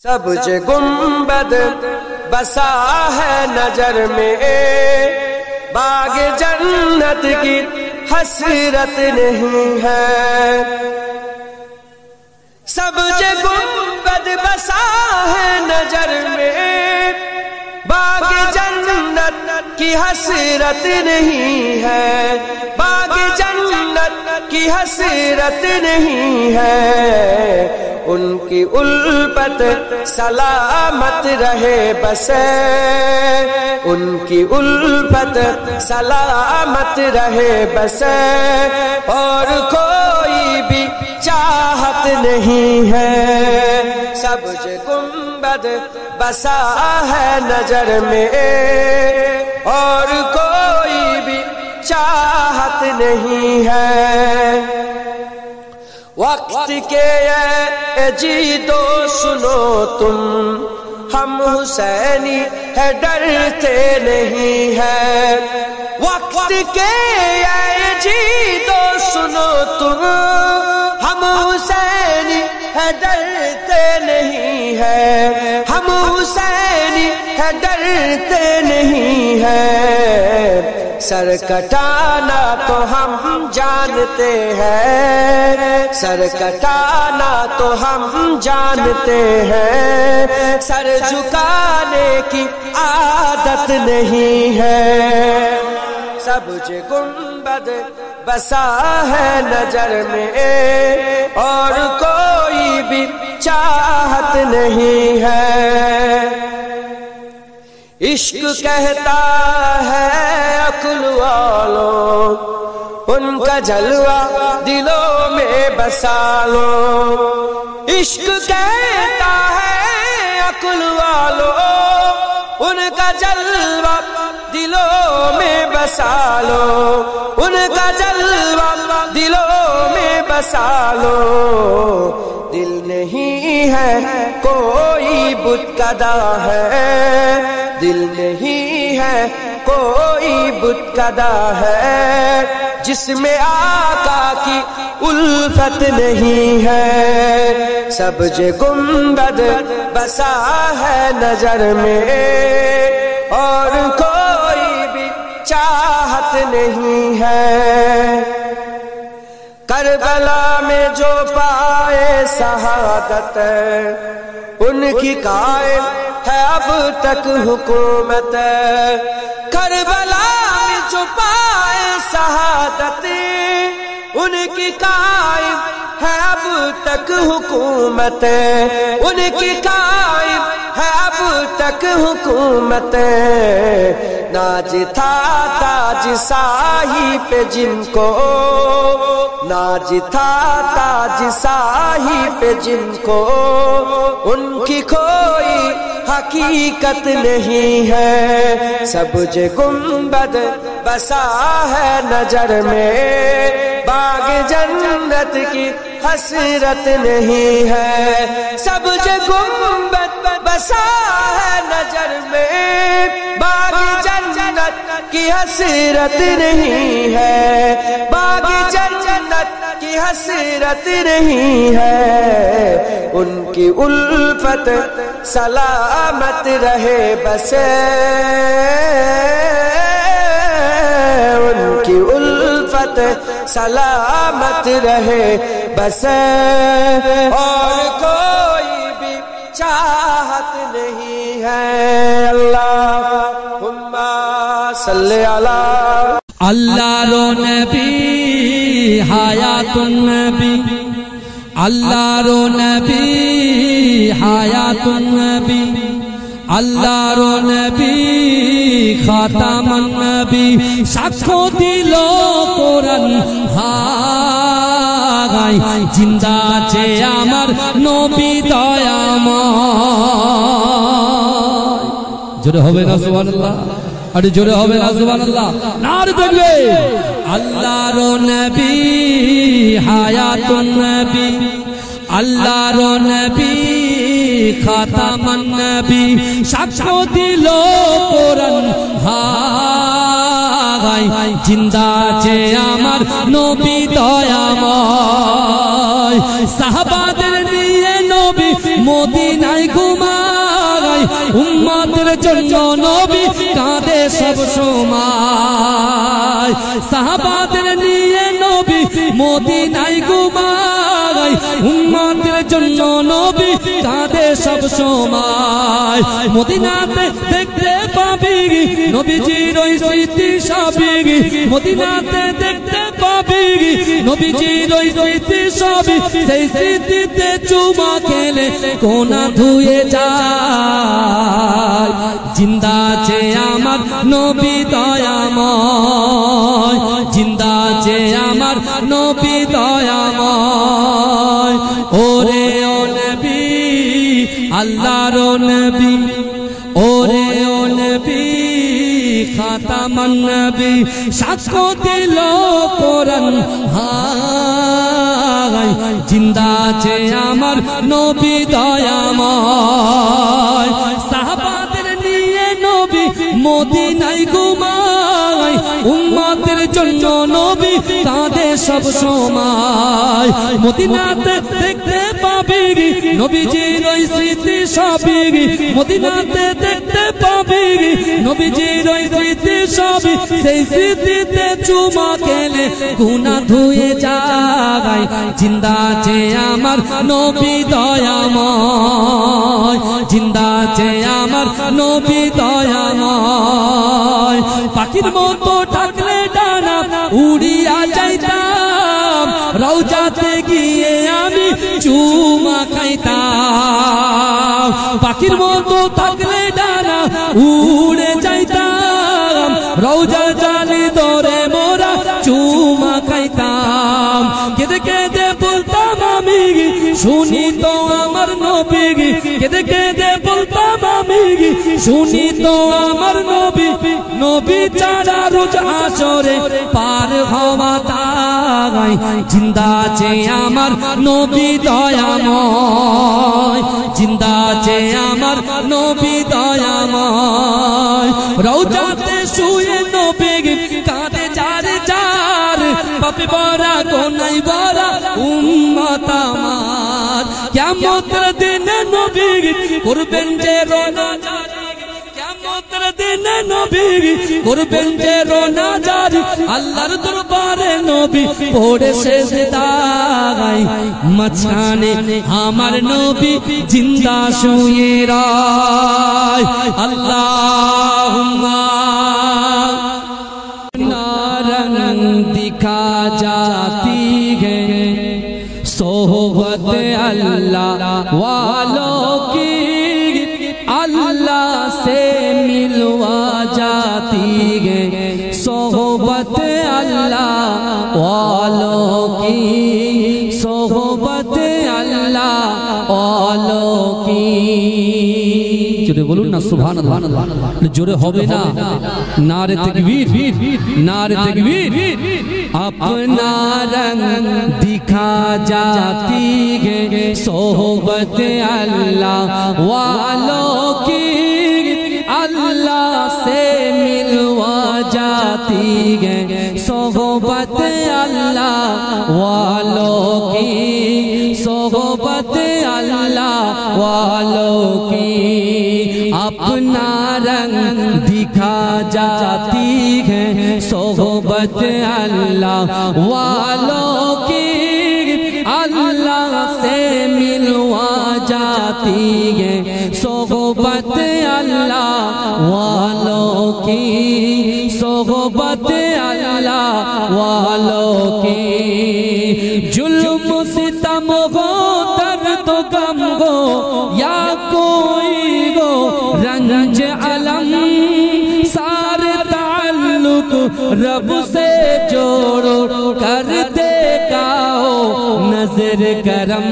سبز گنبد بسا ہے نظر میں، باغ جنت کی حسرت نہیں ہے۔ سبز گنبد بسا ہے نظر میں، باغ جنت کی حسرت نہیں ہے، باغ جنت کی حسرت نہیں ہے۔ ان کی الفت سلامت رہے بس، ان کی الفت سلامت رہے بس، اور کوئی بھی چاہت نہیں ہے۔ سبز گنبد بسا ہے نظر میں، اور کوئی بھی چاہت نہیں ہے۔ وقت کے اے جی دو سنو تم، ہم حسینی ہے ڈرتے نہیں ہے۔ وقت کے اے جی دو سنو تم، ہم حسینی ہے ڈرتے نہیں ہے، ہم حسینی ہے ڈرتے نہیں ہے۔ سر کٹانا تو ہم جانتے ہیں، سر کٹانا تو ہم جانتے ہیں، سر جھکانے کی عادت نہیں ہے۔ سبز گنبد بسا ہے نظر میں، اور کوئی بھی چاہت نہیں ہے۔ عشق کہتا ہے عقل والوں، ان کا جلوہ دلوں میں بسا لو۔ عشق کہتا ہے عقل والوں، ان کا جلوہ دلوں میں بسا لو، ان کا جلوہ دلوں میں بسا لو۔ دل نہیں ہے کوئی بت کدا ہے، دل نہیں ہے کوئی بت کدا ہے، جس میں آقا کی الفت نہیں ہے۔ سبز گنبد بسا ہے نظر میں، اور کوئی بھی چاہت نہیں ہے۔ کربلا میں جو پائے شہادت، ان کی قائم ہے اب تک حکومت۔ کربلا میں جو پائے شہادت، ان کی قائم ہے اب تک حکومت، ان کی قائم ہے اب تک حکومت۔ ناز تھا تاج شاہی پہ جن کو، ناز تھا تاج شاہی پہ جن کو، ان کی کوئی حقیقت نہیں ہے۔ سبز گنبد بسا ہے نظر میں، باغ جنت کی حسرت نہیں ہے۔ سبز گنبد بسا ہے نظر میں، باغ جنت کی حسرت نہیں ہے، باغ جنت کی حسرت نہیں ہے۔ ان کی الفت سلامت رہے بس، ان کی الفت سلامت رہے بس، اور کوئی بھی چاہت نہیں ہے۔ اللہم صلی علی اللہ رو نبی حیات النبی، اللہ رو نبی حیات النبی، اللہ رو نبی خاتم النبی، সাক্ষ্য দিল কোরআন হাই, জিন্দা আছে আমার নবী দয়াময়। জোরে হবে না সুবহানাল্লাহ, আরে জোরে হবে না সুবহানাল্লাহ, নারে তাকবীর। আল্লাহর নবী হায়াতুন নবী, আল্লাহর নবী খাতামান নবী, সাক্ষ্য দিল কোরআন হাই, জিন্দা আছে আমার নবী দয়াময়। সাহাবাদের নিয়ে নবী মদিনায় ঘুমায় উম্মতের জন্য নবী কাঁদে সব সময় সাহাবাদের নিয়ে নবী মদিনায় ঘুমায় উম্মতের জন্য নবী কাঁদে সব সময় মদিনাতে দেখতে পাবি নবীজির ওই স্মৃতি সবই মদিনাতে দেখতে পাবি নবীজির ওই স্মৃতি সবই সেই স্মৃতিতে চুমা খেলে কোনা ধুয়ে যায় জিন্দা আছে আমার নবী দয়াময় জিন্দা আছে আমার নবী দয়াময় ওরে ও নবী আল্লাহর নবী ওরে ও নবী খাতামান নবী সাক্ষ্য দিল কোরআন হায় জিন্দা আছে আমার নবী দয়াময় সাহাবাদের নিয়ে নবী মদিনায় ঘুমায় উম্মতের জন্য নবী কাঁদে সব সময় মদিনাতে দেখতে পাবি নবীজির ওই স্মৃতি সবই মদিনাতে দেখতে পাবি নবীজির ওই স্মৃতি সবই সেই স্মৃতিতে চুমা খেলে গুনাহ ধুয়ে যায় জিন্দা আছে আমার নবী দয়াময় জিন্দা আছে আমার নবী দয়াময় পাখির মতো ডাকলে ডানা উড়িয়া যাইতাম রওজাতে গিয়ে আমি চুমা খাইতাম পাখির মতো থাকলে ডানা উড়ে যাইতাম রওজা জালি ধরে মোরা চুমা খাইতাম কেঁদে কেঁদে বলতাম আমি শুনি তো আমার নবী কেঁদে কেঁদে বলতাম আমি শুনি তো আমার নবী নবী ছাড়া রোজ আসরে পার হওয়া তাই জিন্দা আছে আমার নবী দয়াময় জিন্দা আছে আমার নবী দয়াময় রওজাতে শুয়ে নবী কাঁদে যার যার পাপে ভরা গোনায় ভরা উম্মত আমার কিয়ামতের দিনে নবী করবেন যে রোনা কিয়ামতের দিনে নবী করবেন যে রোনা জারি আল্লাহর দরবারে নবী পড়ে সেজদায় মাঝখানে আমার নবী জিন্দা শুয়ে রয় আল্লাহুম্মা नारंग दिखा जाती है सोहबत अल्लाह वालों की अल्लाह से मिलवा जाती है सोहबत अल्लाह वालों की सोहबत अल्लाह वालों की जोरे बोलूं ना सुभान अल्लाह जोरे होबे ना नारे तकबीर नारे तकबीर अपना रंग दिखा जाती है सोहबत अल्लाह वालों की अल्लाह से मिलवा जाती है सोहबत अल्लाह वालों की सोहबत अल्लाह वालों की अपना रंग दिखा जाती है सोहबत अल्लाह वालों की अल्लाह से मिलवा जाती है सोहबत अल्लाह वालों की सोहबत अल्लाह वालों की जुल्म सितम हो दर्द गम हो या कोई हो रंज अलम सारे ताल्लुक रब से जोड़ो कर देगा हो नजर करम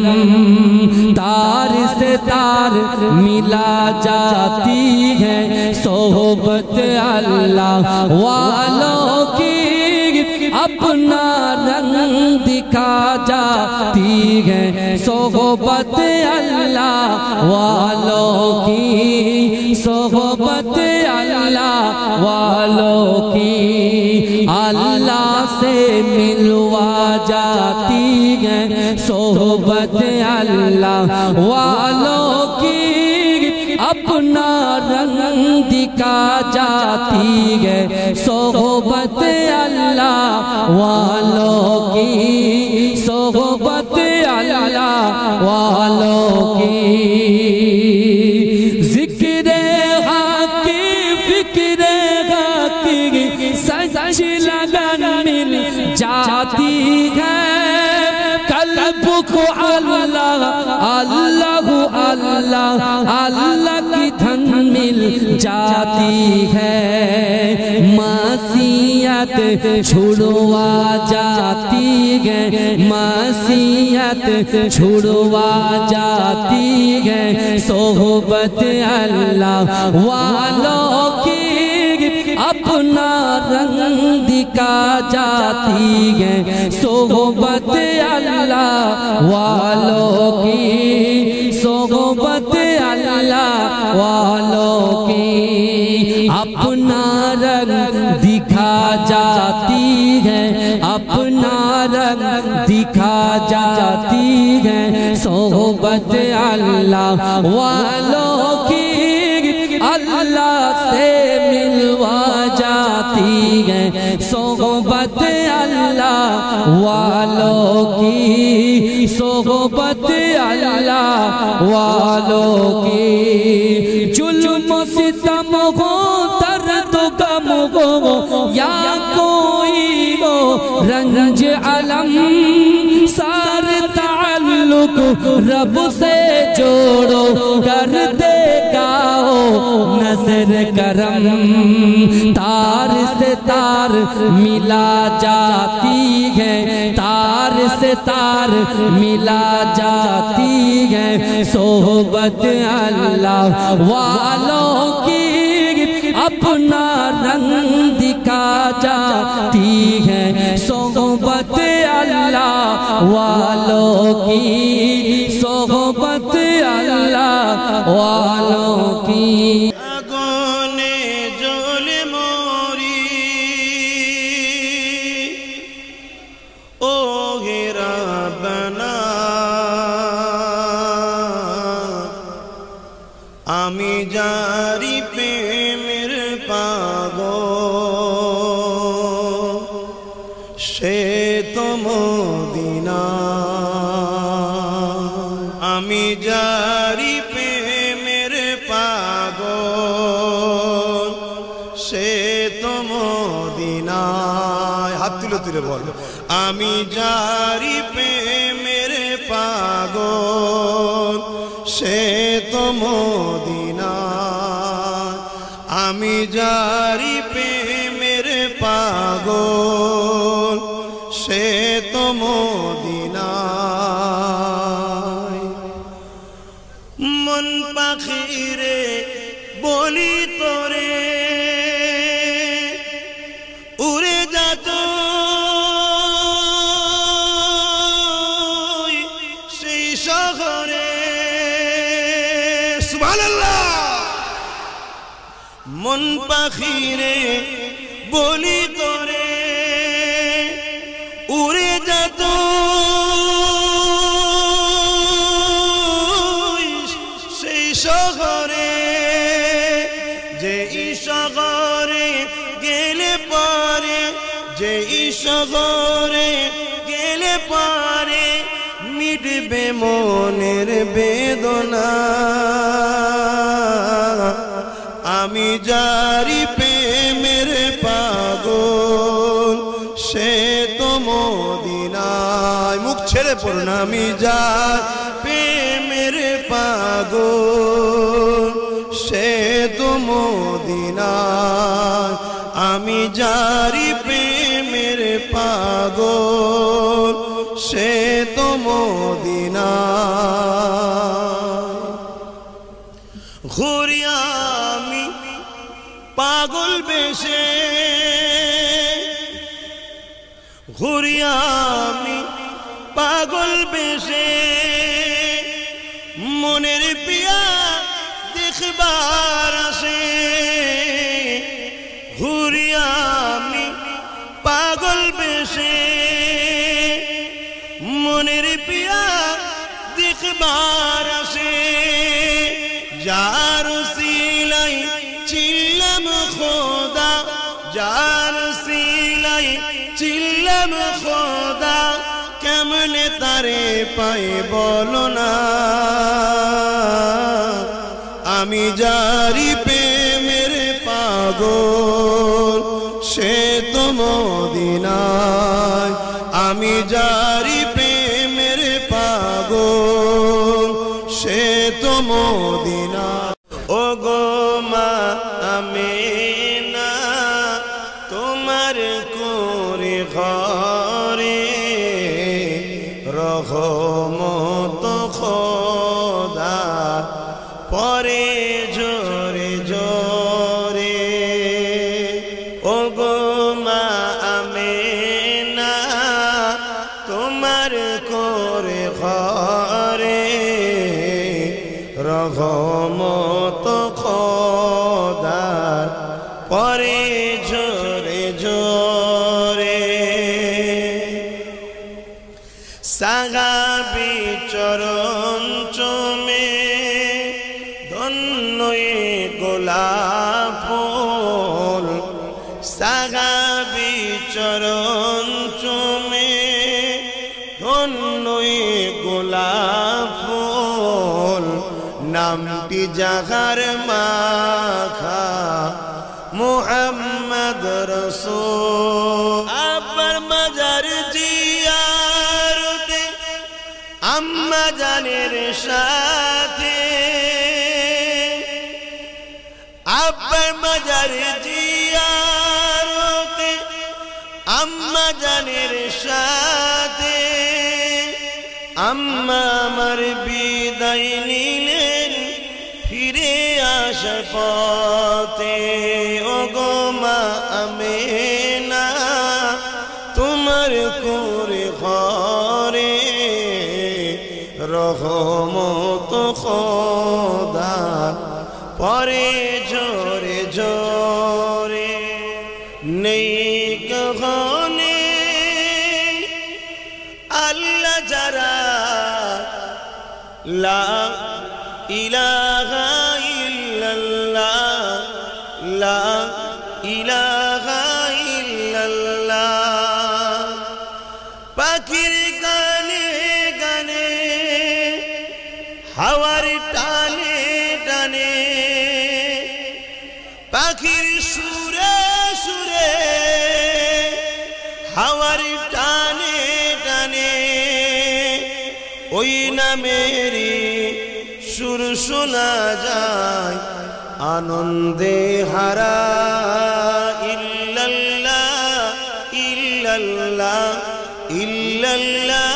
तार से तार मिला जाती है सोहबत अल्लाह वालों की अपना रंग दिखा जाती है सोहबत अल्लाह वालों की सोहबत अल्लाह वालों की अल्लाह से मिलवा जाती है सोहबत अल्लाह वालों اپنا رنگ دکھا جاتی ہے صحبت اللہ والوں کی، صحبت اللہ والوں کی۔ ذکر حق کی فکر حق کی سچ لگن مل جاتی ہے، قلب کو اللہ اللہ اللہ اللہ کی دھن مل جاتی ہے، معصیت چھڑوا جاتی ہے، معصیت چھڑوا جاتی ہے صحبت اللہ والوں کی، اپنا رنگ دکھا جاتی ہے صحبت اللہ والوں کی، صحبت اللہ والوں کی۔ اپنا رنگ دکھا جاتی ہے، اپنا رنگ دکھا جاتی ہے صحبت اللہ والوں کی، اللہ سے ملوا جاتی ہے صحبت اللہ والوں کی، صحبت اللہ والوں کی۔ ظلم و ستم ہو، درد و غم ہو، یا کوئی ہو رنج علم، سار تعلق رب سے جوڑو، کر دے گا نظر کرم، تار سے تار ملا جاتی ہے، تار سے تار ملا جاتی ہے صحبت اللہ والوں کی، اپنا رنگ دکھا جاتی ہے صحبت اللہ والوں کی، صحبت اللہ والوں کی۔ আমি জারি প্রেমের পাগল, সে তো মদিনা। আমি জারি প্রেমের পাগল, সে তো মদিনায়। হাত তুলে তুলে বল, আমি জারি প্রেমের পাগল, সে তো মদিনা। আমি জারি প্রেমের পাগল, সে তো মদিনা। মন পাখিরে বলি তোরে, উড়ে যাত সেই শহরে। সুবহানাল্লাহ। মন পাখিরে বলি তোরে, উড়ে যেত সেই শহরে, যে শহরে গেলে পারে, যে শহরে গেলে পারে মিটবে মনের বেদনা। আমি জারি প্রেমের পাগল, সে তো মদিনায়। মুখ ছেড়ে পড়ুন, আমি জারি প্রেমের পাগল, সে তো মদিনায়। আমি জারি প্রেমের পাগল, সে তো মদিনায়। ঘুরি আমি পাগল বেশে, ঘুরি আমি পাগল বেশে, মনের পিয়া দেখবার আসে। ঘুরি আমি পাগল বেশে, মনের পিয়া দেখবার আসে। যার উসিলাই চিল্লাম খোদা যার উসিলাই চিল্লাম খোদা কেমনে তারে পাই বলো না আমি যারি প্রেমের পাগল সে তো মদিনায় আমি যারি প্রেমের পাগল সে তো মদিনায় ও গো মা আমিনা তোমার করে ঘরে রহমত খোদা পরে জোরে জোরে ও গো মা আমিনা তোমার করে ঘরে রহমত খোদা পরে জোরে জোরে সাহাবী চরণ চুমে ধন্যই গোলাপ ফুল সাহাবী চরণ চুমে ধন্যই গোলাপ ফুল নামটি যাহার মাখা মুহাম্মদ রাসূল আবার মাজার জিয়ারতে আম্মা জানের সাথে আবার মাজার জিয়ারতে আম্মা জানের সাথে আম্মা আমার বিদায় নিলেন ফিরে আসে পথে ও গো মা আমিনা তোমার করে ঘরে রহমত খোদা পরে জোরে জোরে নেই কখনে আল্লাহ যারা লা ইলাহা ইল্লাল্লাহ লা ইলাহা ইল্লাল্লাহ পাখির গানে গানে হাওয়ার টানে টানে পাখির সুরে সুরে হাওয়ার টানে টানে ওই নামেরই সুর শোনা যায় আনন্দে হারা ইল্লাল্লাহ ইল্লাল্লাহ ইল্লাল্লাহ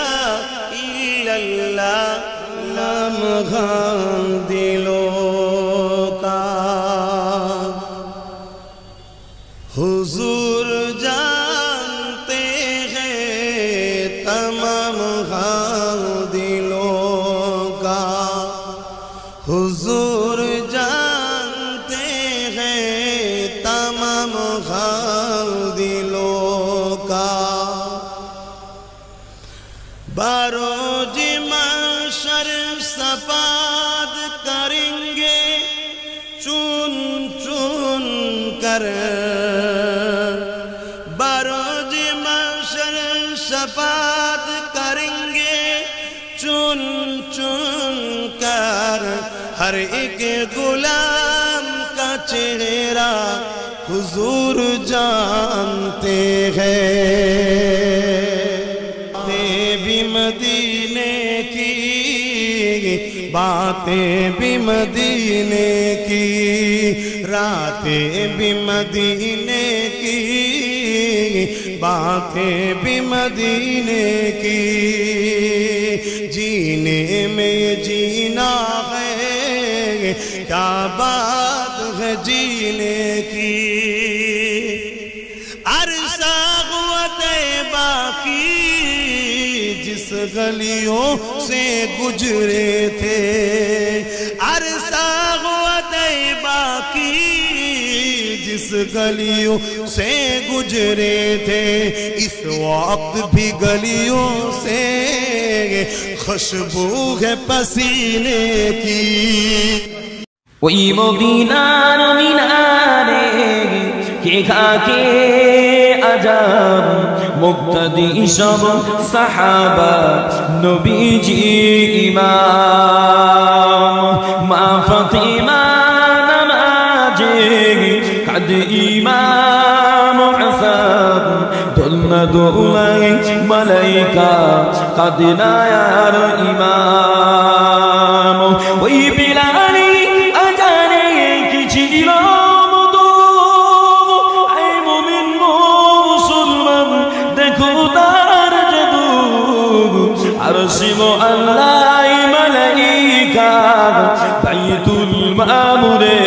ইল্লাল্লাহ নাম গান দিল হুজুর जानते हैं तमाम दिलों का हुजूर जानते हैं तमाम दिलों का बारोज महशर सफाद करेंगे चुन चुन कर बारोज महशर सफाद करेंगे चुन चुन कर हर एक गुलाम का चेहरा हुजूर जानते हैं भी मदीने की बातें भी मदीने की रातें भी मदीने की बातें भी मदीने की जीने में जीना है क्या बात है जीने की अरसा हुआ बाकी जिस गलियों से गुजरे थे अरसा हुआ बाकी जिस गलियों से गुजरे थे इस वक्त भी गलियों से खुशबू है पसीने की ওই মদিনার মিনারে কে খাকে আজাব মুক্তাদি সব সাহাবা নবীজি ইমাম মা ফাতিমা নামাজে কাঁদে ইমাম হাসান দোলনা দোলাই মালাইকা কাঁদে না আর ইমাম ওই বিলালি আজানে কি ছিল মধু আই মুমিন মুসলমান দেখো তার জাদু আরশিম আল্লাহ মালাইকা বাইতুল মামুরে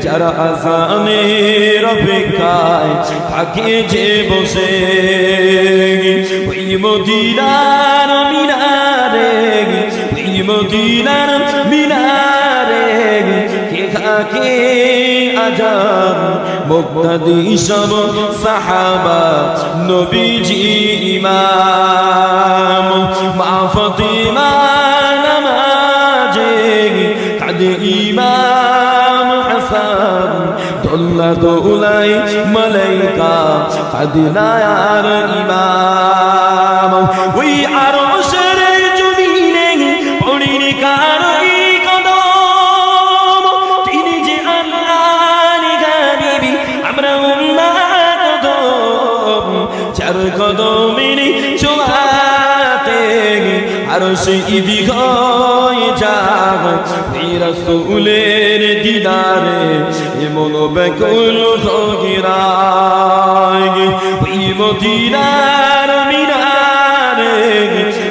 যারা আজানের অপেক্ষায় থাকে যে বসে ওই মদিনার মিনারে ওই মদিনার মিনারে কে খাকে আজাব মুক্তাদি সব সাহাবা নবীজি ইমাম মা ফাতিমা নামাজে কাঁদে ইমাম হাসান দোলনা দোলাই মালাইকা কাঁদে না আর ইমাম ওই আরশের জমিনে পড়িনি কার কদম তিনি যে আল্লাহর হাবিবি আমরা উম্মত কদম চার কদমের ছোঁয়াতে আরশে ইদি হয়ে যায় রাসূলের দিদারে এমন ব্যাকুল হইরায় ওই মদিনার মিনারে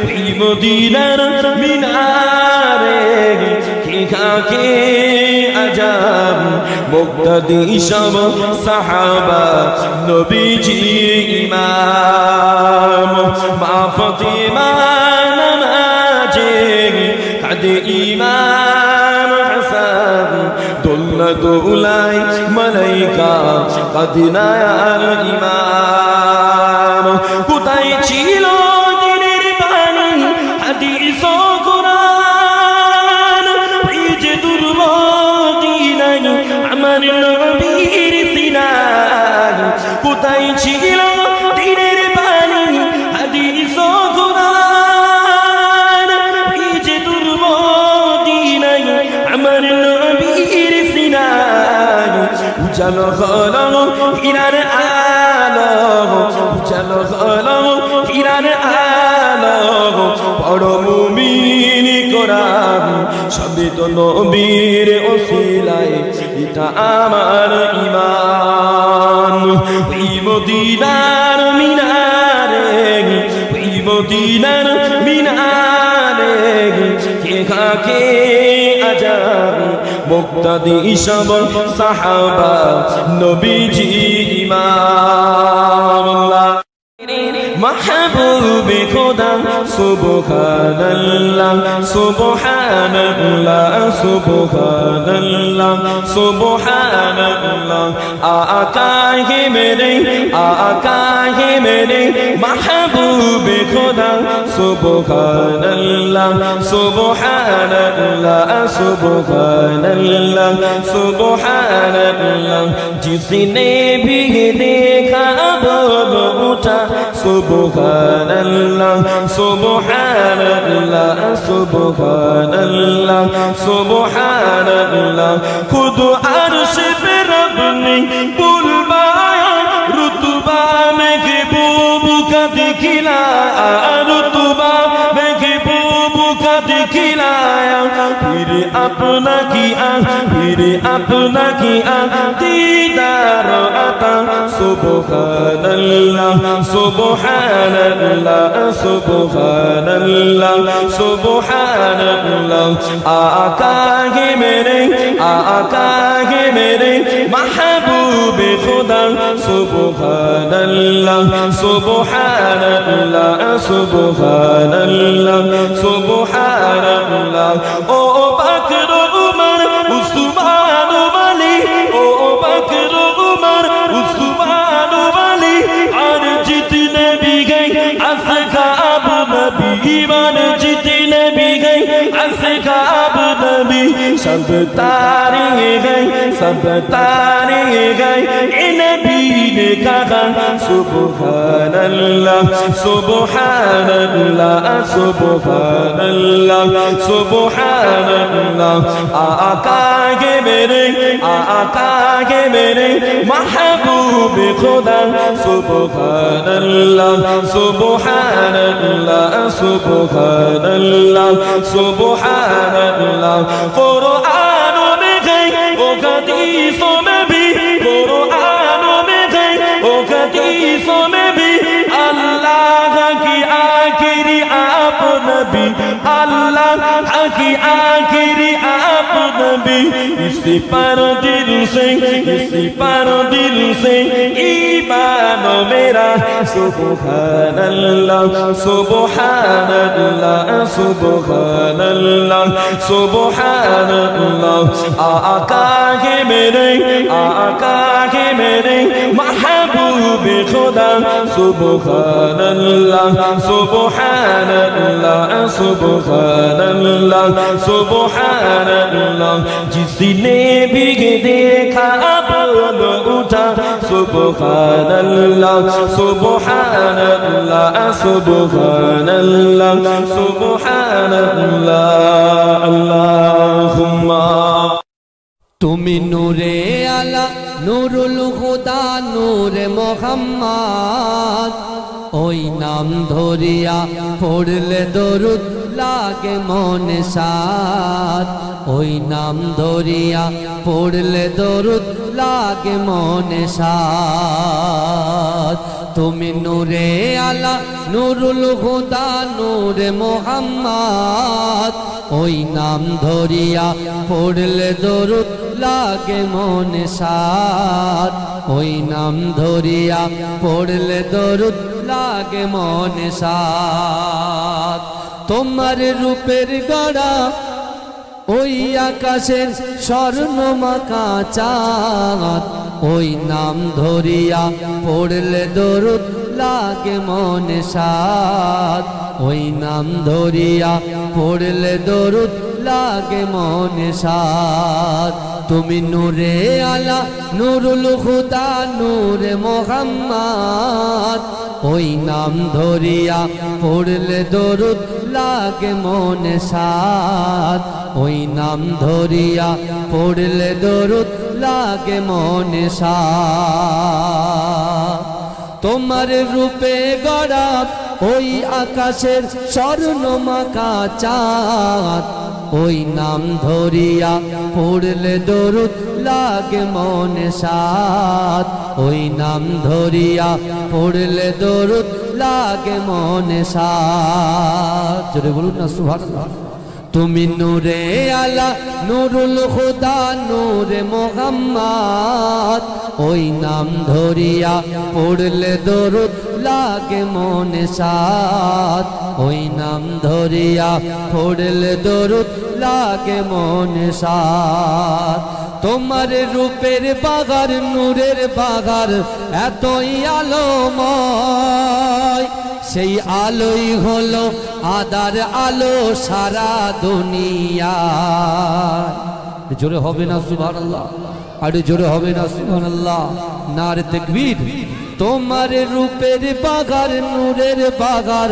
ওই মদিনার মিনারে কে খাকে আজাব মুক্তাদি সব সাহাবা নবীজি ইমাম মা ফাতিমা নামাজে কাঁদে ইমাম হাসান দোলনা দোলাই মালাইকা কাঁদে না আর ইমাম কোথায় ছিল দিনের বাণী হাদিস ও কুরআন এই যে দুর্মদিনায় আমার নবীর সিনায় কোথায় ছিল দিনের বাণী হাদিস ও কুরআন এই যে দুর্মদিনায় আমার নবীর সিনায় উজালো হলো হীরার আলো উজালো হলো হীরার আলো বড় মুমিন কোরআন সবই তো নবীর ওসিলায় এটা আমার ঈমান ওই মদিনার মিনারে ওই মদিনার মিনারে কে খাকে আজাব মুক্তাদি সব সাহাবা নবীজি ইমাম महबूब खुदा सुबहानल्लाह सुबहानल्लाह सुबहानल्लाह सुबहानल्लाह आका है मेरे महबूब खुदा सुबहानल्लाह सुबहानल्लाह सुबहानल्लाह सुबहानल्लाह जिसने भी देखा बोलो उठा सुबहानल्लाह सुबहानल्लाह सुबहानल्लाह सुबहानल्लाह खुद अर्श पे रब ने बुलवाया रुतबा महबूब का दिखलाया रुतबा महबूब का दिखलाया फिर अपना किया दीदार अता सुबहानल्लाह सुबहानल्लाह सुबहानल्लाह सुबहानल्लाह आका है मेरे महबूब खुदा सुबहानल्लाह सुबहानल्लाह सुबहानल्लाह सुबहानल्लाह ओ बकर उमर उस्मान वाली ओ बकर उमर उस्मान वाली और जितने भी गए असहाब नबी ईमान जितने भी गए असहाब नबी सब तारे गए सब तारे गए ए नबी ने कहा सुबहानल्लाह सुबहानल्लाह सुबहानल्लाह सुबहानल्लाह आका के मेरे महबूब खुदा सुबहानल्लाह सुबहानल्लाह सुबहानल्लाह सुबहानल्लाह कुरान में गए ओ हदीसों में भी कुरान में गए ओ हदीसों में भी अल्लाह की आखिरी आप नबी अल्लाह की आखिरी आप नबी इसी पर दिल से ईमान मेरा सुबहानल्लाह सुबहानल्लाह सुबहानल्लाह सुबहानल्लाह आका के मेरे महबूब खुदा सुबहानल्लाह सुबहानल्लाह सुबहानल्लाह सुबहानल्लाह जिसने भी देखा बोल उठा सुबहानल्लाह सुबहानल्लाह सुबहानल्लाह सुबहानल्लाह अल्लाहुम्मा তুমি নূরে আলা নুরুল হুদা নূরে মোহাম্মদ ওই নাম ধরিয়া পড়লে দরুদ লাগে মনে সাদ ওই নাম ধরিয়া পড়লে দরুদ লাগে মনে সাদ তুমি নূরে আলা নুরুল হুদা নূরে মোহাম্মদ ওই নাম ধরিয়া পড়লে দরুদ লাগে মনে সাদ ওই নাম ধরিয়া পড়লে দরুদ লাগে মনে সাদ তোমার রূপের গড়া ওই আকাশের স্বর্ণমাখা চাঁদ ওই নাম ধরিয়া পড়লে দরুদ লাগে মনে সাদ ওই নাম ধরিয়া পড়লে দরুদ লাগে মনে সাদ তুমি নূরে আলা নুরুল হুদা নূরে মোহাম্মদ ওই নাম ধরিয়া পড়লে দরুদ লাগে মনে সাদ ওই নাম ধরিয়া পড়লে দরুদ লাগে মনে সাদ তোমার রূপে গড়া ওই আকাশের স্বর্ণমাখা চাঁদ ওই নাম ধরিয়া পড়লে দরুদ লাগে মনে সাদ ওই নাম ধরিয়া পড়লে দরুদ লাগে মনে সাদ জোরে বলুন না সুবহানাল্লাহ তুমি নূরে আলা নুরুল হুদা নূরে মোহাম্মদ ওই নাম ধরিয়া পড়লে দরুদ লাগে মনে সাদ ওই নাম ধরিয়া পড়লে দরুদ লাগে মনে সাদ তোমার রূপের বাগার নূরের বাগার এতই আলোময় সেই আলোই হলো আদার আলো সারা দুনিয়া জোরে হবে না সুবহানাল্লাহ আরে জোরে হবে না সুবহানাল্লাহ নারে তাকবীর তোমার রূপের বাগার নূরের বাগার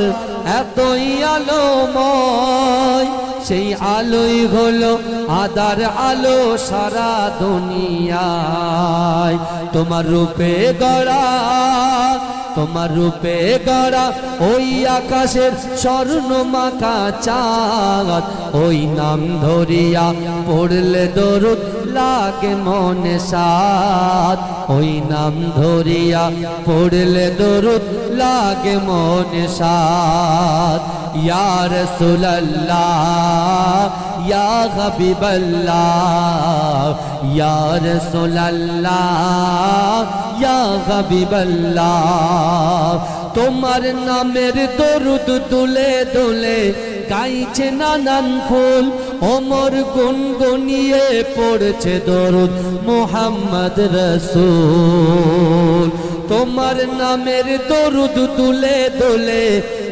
এতই আলোময় সেই আলোই হলো আদার আলো সারা দুনিয়ায় তোমার রূপে গড়া তোমার রূপে গড়া ওই আকাশের স্বর্ণমাখা চাঁদ ওই নাম ধরিয়া পড়লে দরুদ লাগে মনে সাদ ওই নাম ধরিয়া পড়লে দরুদ লাগে মনে সাদ ইয়া রাসূলুল্লাহ ইয়া হাবিবাল্লাহ ইয়া রাসূলুল্লাহ ইয়া হাবিবাল্লাহ তোমার নামের দরুদ দুলে দুলে গাইছে নানান ফুল ওমর গুনগুনিয়ে পড়ছে দরুদ মুহাম্মদ রাসূল তোমার নামের দরুদ দুলে দুলে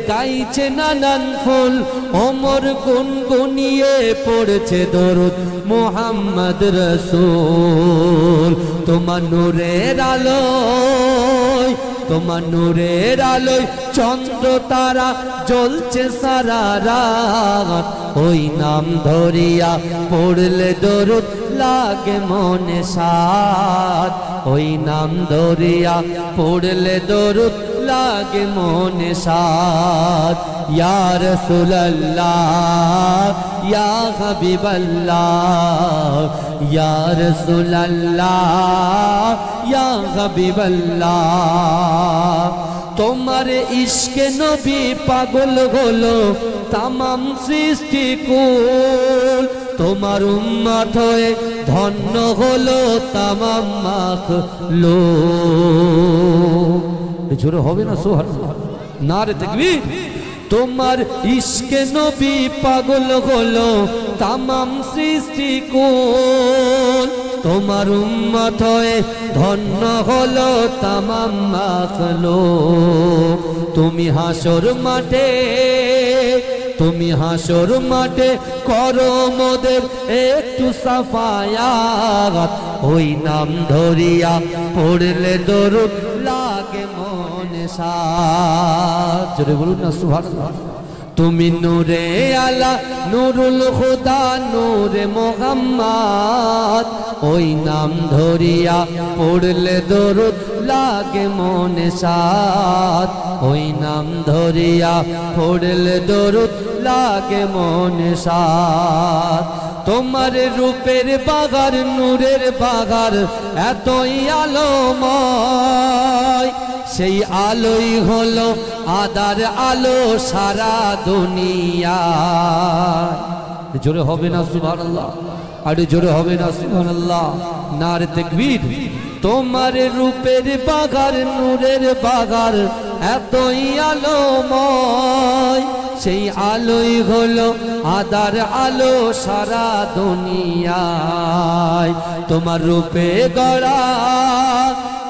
গাইছে নানান ফুল ওমর গুনগুনিয়ে পড়ছে দরুদ মোহাম্মদ রসূল। তোমার নূরের আলোয়, তোমার নূরের আলোয় চন্দ্র তারা জ্বলছে সারা রাত। ওই নাম ধরিয়া পড়লে দরুদ লাগে মনে সাদ। ওই নাম ধরিয়া পড়লে দরুদ লাগে মনে সাদ। ইয়া রাসূলুল্লাহ ইয়া হাবিবাল্লাহ, ইয়া রাসূলুল্লাহ ইয়া হাবিবাল্লাহ। তোমার ইশকে নবী পাগল হলো তামাম সৃষ্টি কুল। তোমার উম্মত হয়ে ধন্য হলো তামাম মাখলুক। জোরে হবে না সুবহানাল্লাহ, নারে তাকবীর। তোমার ইশকে নবী পাগল হলো তামাম সৃষ্টি কুল। তোমার উম্মত হয়ে ধন্য হলো তামাম মাখলুক। তুমি হাসর মাঠে, তুমি হাসর মাঠে করো মোদের একটু সাফায়াত। ওই নাম ধরিয়া পড়লে দরুদ লাগে মনে সাদ। জোরে বলুন না সুবহানাল্লাহ। তুমি নূরে আলা নূরুল খুদা নূরে মুহাম্মদ। ওই নাম ধরিয়া পড়লে দরুদ লাগে মনে সাদ। ওই নাম ধরিয়া পড়লে দরুদ লাগে মনে সাদ। তোমার রূপের বাগার নূরের বাগার এতই আলোময়, সেই আলোই হলো আদার আলো সারা দুনিয়া। জোরে হবে না সুবহানাল্লাহ, আরে জোরে হবে না সুবহানাল্লাহ, নারে তাকবীর। তোমার রূপের বাগার নূরের বাগার এতই আলোময়, সেই আলোই হলো আদার আলো সারা দুনিয়ায়। তোমার রূপে গড়া,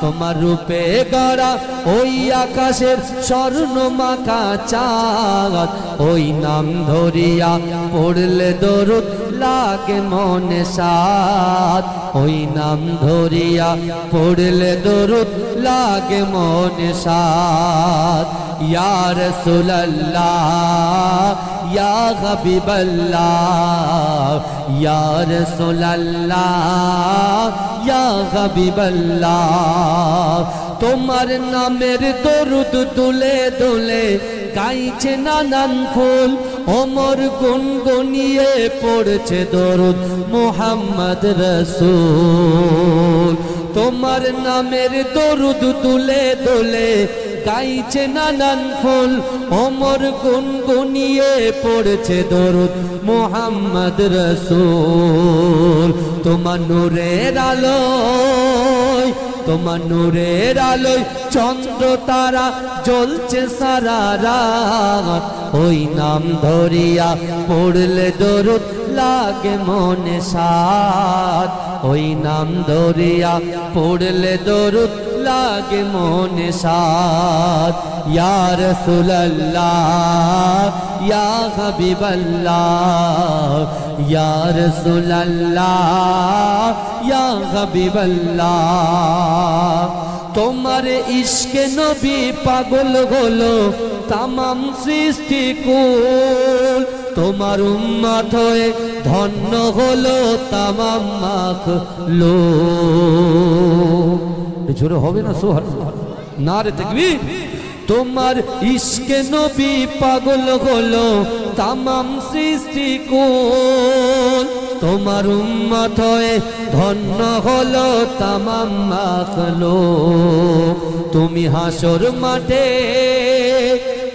তোমার রূপে গড়া ওই আকাশের স্বর্ণ মাখা চাঁদ। ওই নাম ধরিয়া পড়লে দরুদ লাগে মনে সাদ। ওই নাম ধরিয়া পড়লে দরুদ লাগে মনে সাদ। ইয়া রাসূলুল্লাহ ইয়া হাবিবাল্লাহ, ইয়া রাসূলুল্লাহ ইয়া হাবিবাল্লাহ। তোমার নামের দরুদ দুলে দুলে গাইছে নানান ফুল। ওমর গুনগুনিয়ে পড়ছে দরুদ মুহাম্মদ রাসূল। তোমার নামের দরুদ দুলে দুলে গাইছে নানান ফুল। ওমর গুনগুনিয়ে পড়ছে দরুদ মুহাম্মদ রাসূল। তোমার নূরের আলোয়, তোমার নূরের আলোয় চন্দ্র তারা জ্বলছে সারা রাত। ওই নাম ধরিয়া পড়লে দরুদ লাগে মনে সাদ। ওই নাম ধরিয়া পড়লে দরুদ লাগে মনে সাদ। ইয়া রাসূলুল্লাহ ইয়া হাবিবাল্লাহ, ইয়া রাসূলুল্লাহ ইয়া হাবিবাল্লাহ। তোমার ইশকে নবী পাগল হলো তামাম সৃষ্টি কুল। তোমার উম্মত হয়ে ধন্য হলো তামাম মাখলুক। জোরে হবে না সুবহানাল্লাহ, নারে তাকবীর। তোমার ইশকে নবী পাগল হলো তামাম সৃষ্টি কুল। তোমার উম্মত হয়ে ধন্য হলো তামাম মাখলুক। তুমি হাসর মাঠে,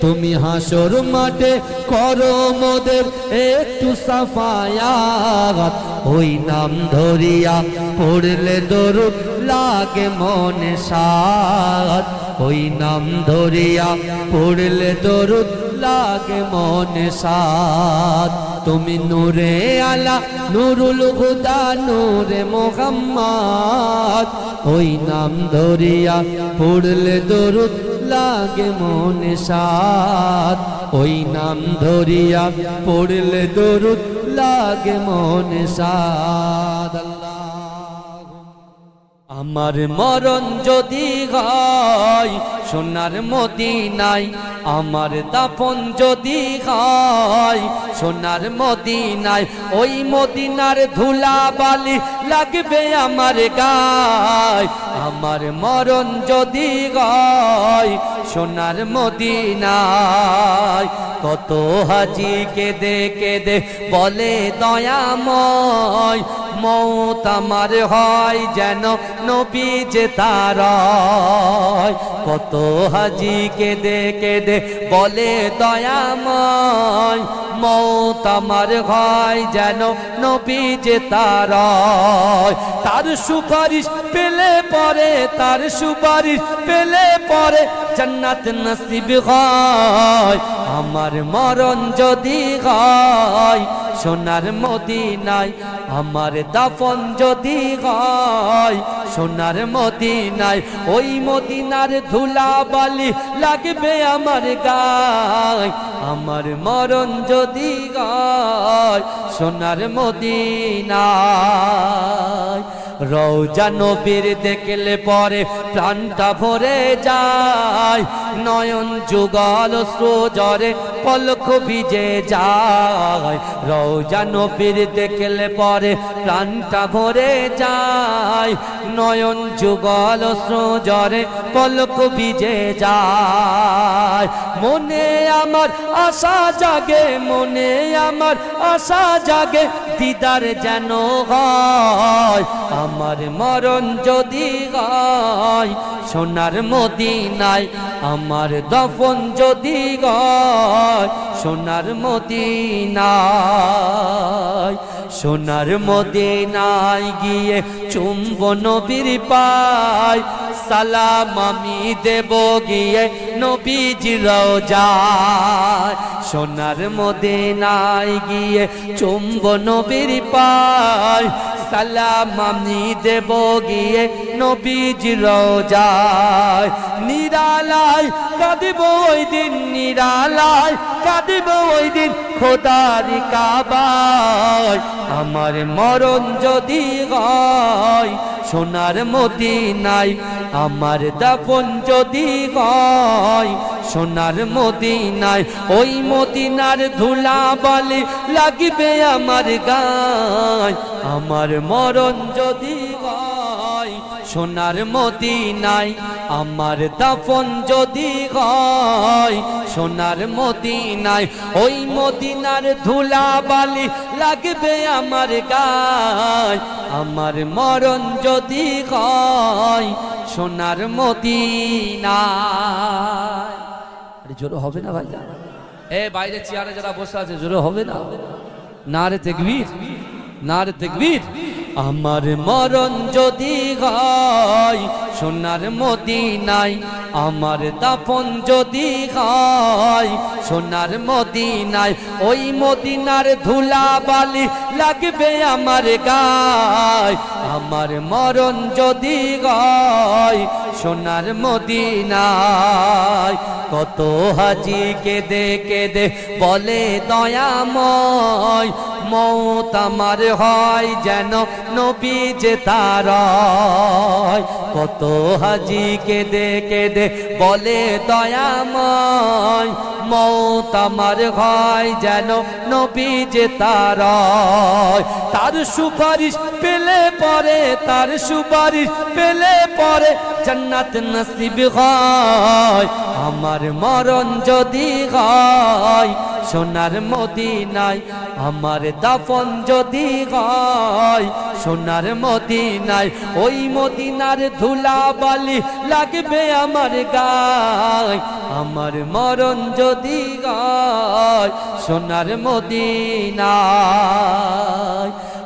তুমি হাসর মাঠে করো মোদের একটু সাফায়াত। ওই নাম ধরিয়া পড়লে দরুদ লাগে মনে সাদ। ওই নাম ধরিয়া পড়লে দরুদ লাগে মনে সাদ। তুমি নূরে আলা নূরুল খুদা নূরে মুহাম্মদ। ওই নাম ধরিয়া পড়লে দরুদ লাগে মনে সাদ। ওই নাম ধরিয়া পড়লে দরুদ লাগে মনে সাদ আল্লাহ আমার মরণ যদি হয় সোনার মদিনায় আমার দাফন যদি হয় সোনার মদিনায় ওই মদিনার ধুলা বালি লাগবে আমার গায় আমার মরণ যদি হয় সোনার মদিনায় কত হাজি কেঁদে কেঁদে বলে দয়াময় মৌত আমার হয় যেন নবী যে তার কত হাজি কেঁদে কেঁদে বলে দয়াময় মৌত আমার হয় যেন নবী যে তার তার সুপারিশ পেলে পরে তার সুপারিশ পেলে পরে জান্নাত নসিব হয় আমার মরণ যদি হয় সোনার মদিনায় আমার দাফন যদি হয় সোনার মদিনায় ওই মদিনার ধুলা বালি লাগবে আমার গায় আমার মরণ যদি হয় সোনার মদিনায় রওজা নবীর দেখলে পরে প্রাণটা ভরে যায় নয়ন যুগল অশ্রুজরে পলক ভিজে যায় রওজা নবীর দেখলে পরে প্রাণটা ভরে যায় নয়ন যুগল অশ্রুজরে পলক ভিজে যায় মনে আমার আশা জাগে মনে আমার আশা জাগে দিদার যেন হয় আমার মরণ যদি হয় সোনার মদিনায় আমার দাফন যদি হয় সোনার মদিনায় সোনার মদিনায় গিয়ে চুম্ব নবীর পায় সালাম আমি দেব গিয়ে নবীজির রওজায় সোনার মদিনায় গিয়ে চুম্ব নবীর পায় সালাম আমি দেব গিয়ে নবীজির রওজায় নিরালায় কাঁদিব ওই দিন নিরালায় কাঁদিব ওই দিন খোদার কাবায় আমার মরণ যদি হয় সোনার মদিনায় আমার দাফন যদি হয় সোনার মদিনায় ওই মদিনার ধুলা বালি লাগবে আমার গায় আমার মরণ যদি হয় সোনার মদিনায় আমার দাফন যদি হয় সোনার মদিনায় ওই মদিনার ধুলা বালি লাগবে আমার গায় আমার মরণ যদি হয় সোনার মদিনায় জোরে হবে না ভাই এ বাইরে চেয়ারে যারা বসে আছে জোরে হবে না নারে তাকবীর নারে তাকবীর আমার মরণ যদি হয় সোনার মদিনায় আমার দাফন যদি হয় সোনার মদিনায় ওই মদিনার ধুলা বালি লাগবে আমার গায় আমার মরণ যদি হয় সোনার মদিনায় কত হাজি কেঁদে কেঁদে বলে দয়াময় মৌত আমার হয় যেন নবী যে তার কত হাজি কেঁদে কেঁদে বলে দয়াময় মৌত আমার হয় যেন নবী যে তার তার সুপারিশ পেলে পরে তার সুপারিশ পেলে পরে জান্নাত নসিব হয় আমার মরণ যদি হয় সোনার মদিনায় আমার দাফন যদি হয় সোনার মদিনায় ওই মদিনার ধুলা বালি লাগবে আমার গায় আমার মরণ যদি হয় সোনার মদিনায়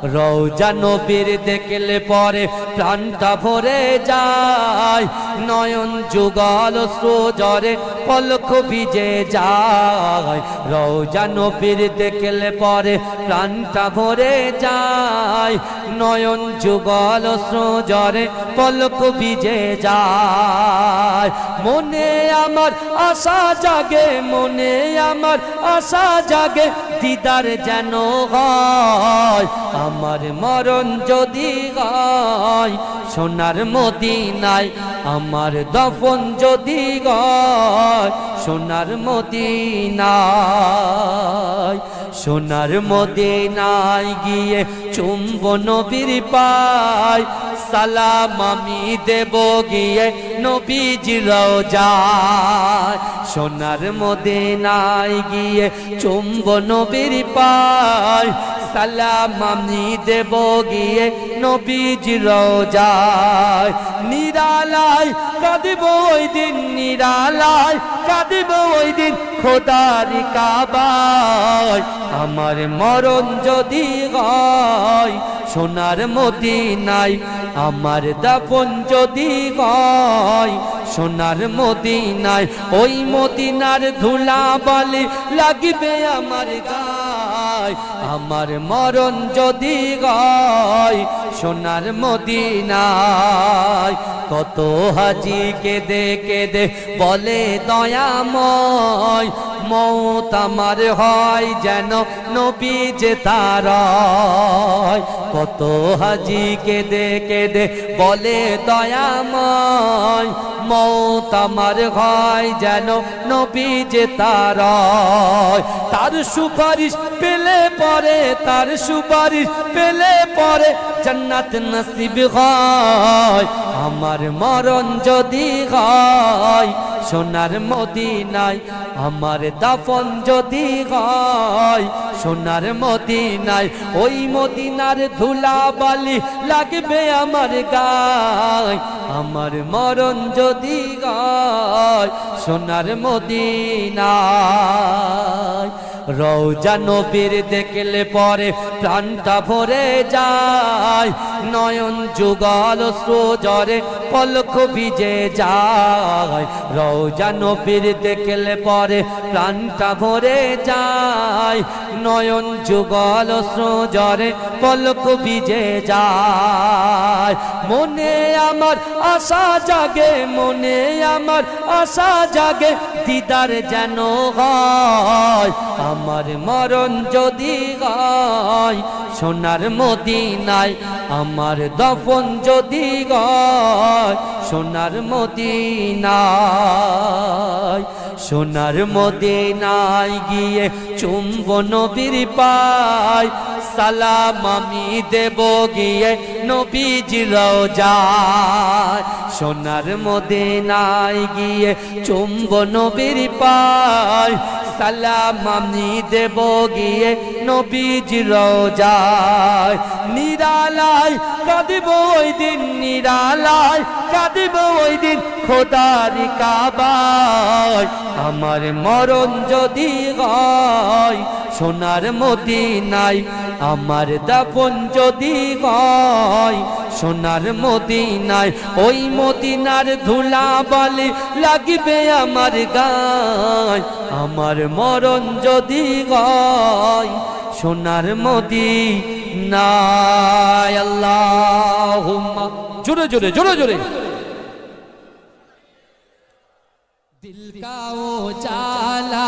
রওজা নবীর দেখলে পরে প্রাণটা ভরে যায় নয়ন যুগল অশ্রু ঝরে পলক ভিজে যায় রওজা নবীর দেখলে পরে প্রাণটা ভরে যায় নয়ন যুগল অশ্রু ঝরে পলক ভিজে যায় মনে আমার আশা জাগে মনে আমার আশা জাগে দিদার যেন হয় আমার মরণ যদি হয় সোনার মদিনায় আমার দফন যদি হয় সোনার মদিনায় সোনার মদিনায় গিয়ে চুম্ব নবীর পায় সালাম আমি দেব গিয়ে নবীজির রওজায় সোনার মদিনায় গিয়ে চুম্ব নবীর পায় সালাম আমি দেব গিয়ে নবীজির রওজায় নিরালায় কাঁদিব ওই দিন নিরালায় কাঁদিব ওই দিন খোদার কাবায় আমার মরণ যদি হয় সোনার মদিনায় আমার দাফন যদি হয় সোনার মদিনায় ওই মদিনার ধুলা বালি লাগবে আমার গায় আমার মরণ যদি হয় সোনার মদিনায় কত হাজি কেঁদে কেঁদে বলে দয়াময় মৌত আমার হয় যেন নবী যে তার কত হাজি কেঁদে কেঁদে বলে দয়াময় মৌত আমার হয় যেন নবী যে তার তার সুপারিশ পেলে পরে তার সুপারিশ পেলে পরে জান্নাত নসিব হয় আমার মরণ যদি হয় সোনার মদিনায় আমার দাফন যদি হয় সোনার মদিনায় ওই মদিনার ধুলা বালি লাগবে আমার গায় আমার মরণ যদি হয় সোনার মদিনায় রওজা নবীর দেখলে পরে প্রাণটা ভরে যায় নয়ন যুগল অশ্রু ঝরে পলক ভিজে যায় রওজা নবীর দেখলে পরে প্রাণটা ভরে যায় নয়ন যুগল অশ্রু ঝরে পলক ভিজে যায় মনে আমার আশা জাগে মনে আমার আশা জাগে দিদার যেন হয় আমার মরণ যদি হয় সোনার মদিনায় আমার দফন যদি হয় সোনার মদিনায় সোনার মদিনায় গিয়ে চুম্ব নবীর পায় সালাম আমি দেব গিয়ে নবীজির রওজায় সোনার মদিনায় গিয়ে চুম্ব নবীর পায় সালাম আমি দেব গিয়ে নবীজির রওজায় নিরালায় কাঁদিব ওই দিন নিরালায় কাঁদিব ওই দিন খোদার কাবায় আমার মরণ যদি হয় সোনার মদিনায় আমার দাফন যদি হয় সোনার মদিনায় ওই মদিনার ধুলা বালি লাগবে আমার গায় আমার মরণ যদি হয় সোনার মদিনায় আল্লাহুম্মা জোরে জোরে জোরে জোরে दिल का उजाला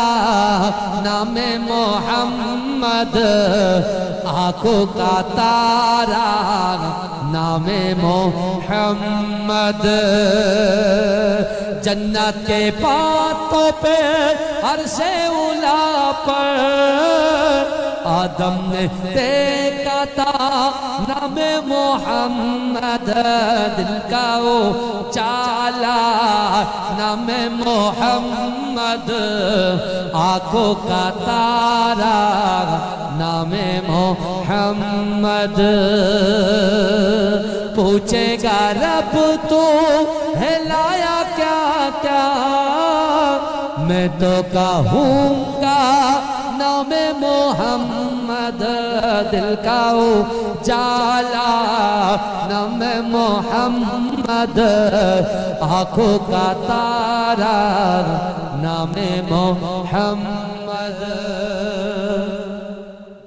नामे मोहम्मद आंखों का तारा नामे मोहम्मद जन्नत के पातों पे अर्शे उला पर आदम ने देखा था नामे मोहम्मद दिल का उजाला नामे मोहम्मद आंखों का तारा नामे मोहम्मद पूछेगा रब तो हिलाया क्या क्या मैं तो कहूँगा नाम नामे मोहम्मद दिल का उजाला नामे मोहम्मद आँखों का तारा नामे मोहम्मद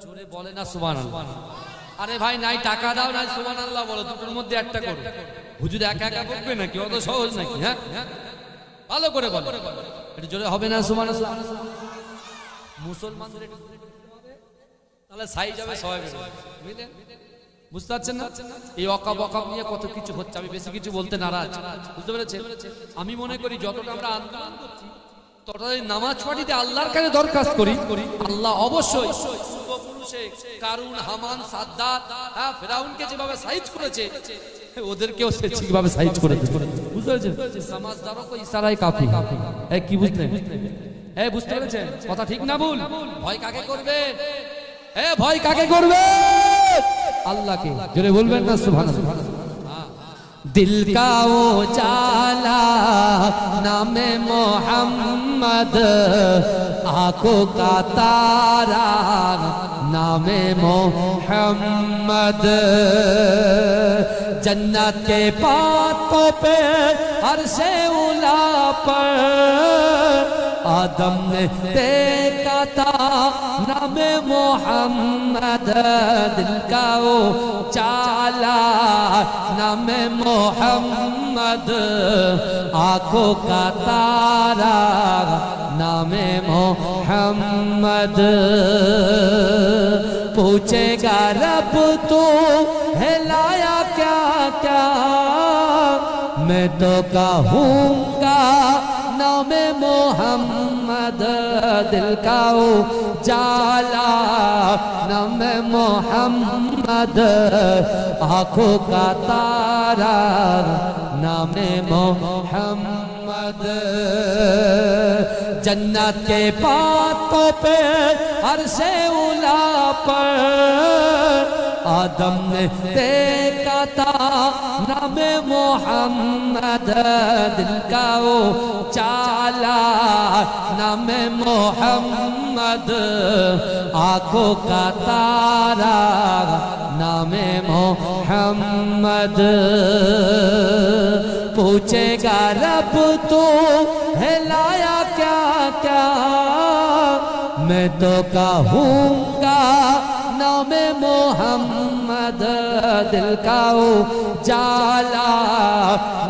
जोरे बोले ना सुबहानाल्लाह अरे भाई नाई टाका दाओ ना सुबहानाल्लाह बोलो দুটোর মধ্যে একটা করো হুজুর একা একা বকবে নাকি অত সহজ নাকি হ্যাঁ ভালো করে বলো এটা জোরে হবে না সুবহানাল্লাহ মুসলমানদের একটু তাহলে সাই যাবে সবাই বুঝলেন বুঝতে পারছেন না এই ওয়াকাব ওয়াকাব নিয়ে কত কিছু হচ্ছে আমি বেশি কিছু বলতে নারাজ বুঝতে পেরেছেন আমি মনে করি যতটা আমরা আন্দোলন করছি ততটাই নামাজ পড়িতে আল্লাহর কাছে দরখাস্ত করি আল্লাহ অবশ্যই পূর্বপুরুষে কারুন হামান সাদ্দাত হ্যাঁ ফেরাউনকে যেভাবে সাইজ করেছে ওদেরকেও সে ঠিকভাবে সাইজ করে দিয়েছে বুঝতে পেরেছেন সমাজদারও কো ইশারায় কাফি এই কি বুঝলেন এই বুঝতে পেরেছেন কথা ঠিক না ভুল ভয় কাকে করবে ভয় কাকে করবে আল্লাহকে জোরে বলবেন না সুবহানাল্লাহ दिल का उजाला नामे मोहम्मद आँखों का तारा नामे मोहम्मद जन्नत के बातों पे अर्शे उला पर आदम ने देखा था नामे मोहम्मद दिल का उजाला नामे मोहम्मद आँखों का तारा नामे मोहम्मद पूछेगा रब तो हिलाया क्या क्या मैं तो कहूँगा नामे मोहम्मद दिल का उजाला नामे मोहम्मद आँखों का तारा नामे मोहम्मद जन्नत के बातों पे अर्शे उला पर आदम ने देखा था नामे मोहम्मद दिल का उजाला नामे मोहम्मद आँखों का तारा नामे मोहम्मद पूछेगा रब तो हिलाया क्या क्या मैं तो कहूँगा नामे मोहम्मद दिल का उजाला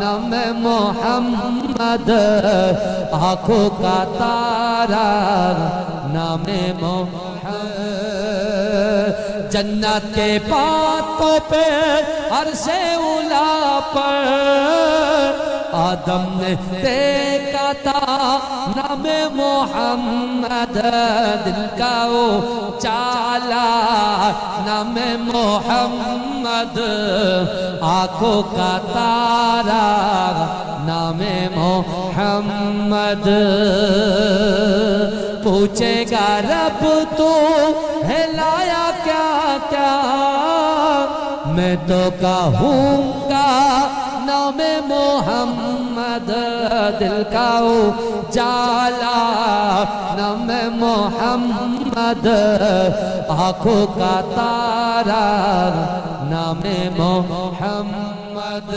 नामे मोहम्मद आँखों का तारा नामे मोहम्मद जन्नत के बातों पे अर्शे उला पर आदम ने देखा था नामे मोहम्मद दिल का उजाला नामे मोहम्मद आँखों का तारा नामे मोहम्मद पूछेगा रब तो हिलाया क्या क्या मैं तो कहूँगा नामे मोहम्मद दिल का उजाला नामे मोहम्मद आँखों का तारा नामे मोहम्मद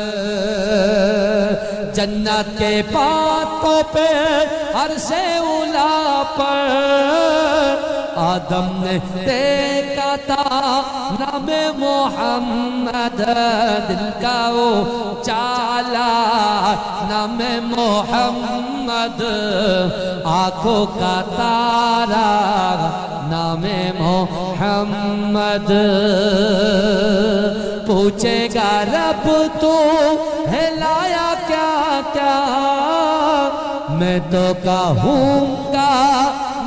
जन्नत के बातों पे अर्शे उला पर आदम ने देखा था नामे मोहम्मद दिल का उजाला नामे मोहम्मद आँखों का तारा नामे मोहम्मद पूछेगा रब तो हिलाया क्या क्या मैं तो कहूँगा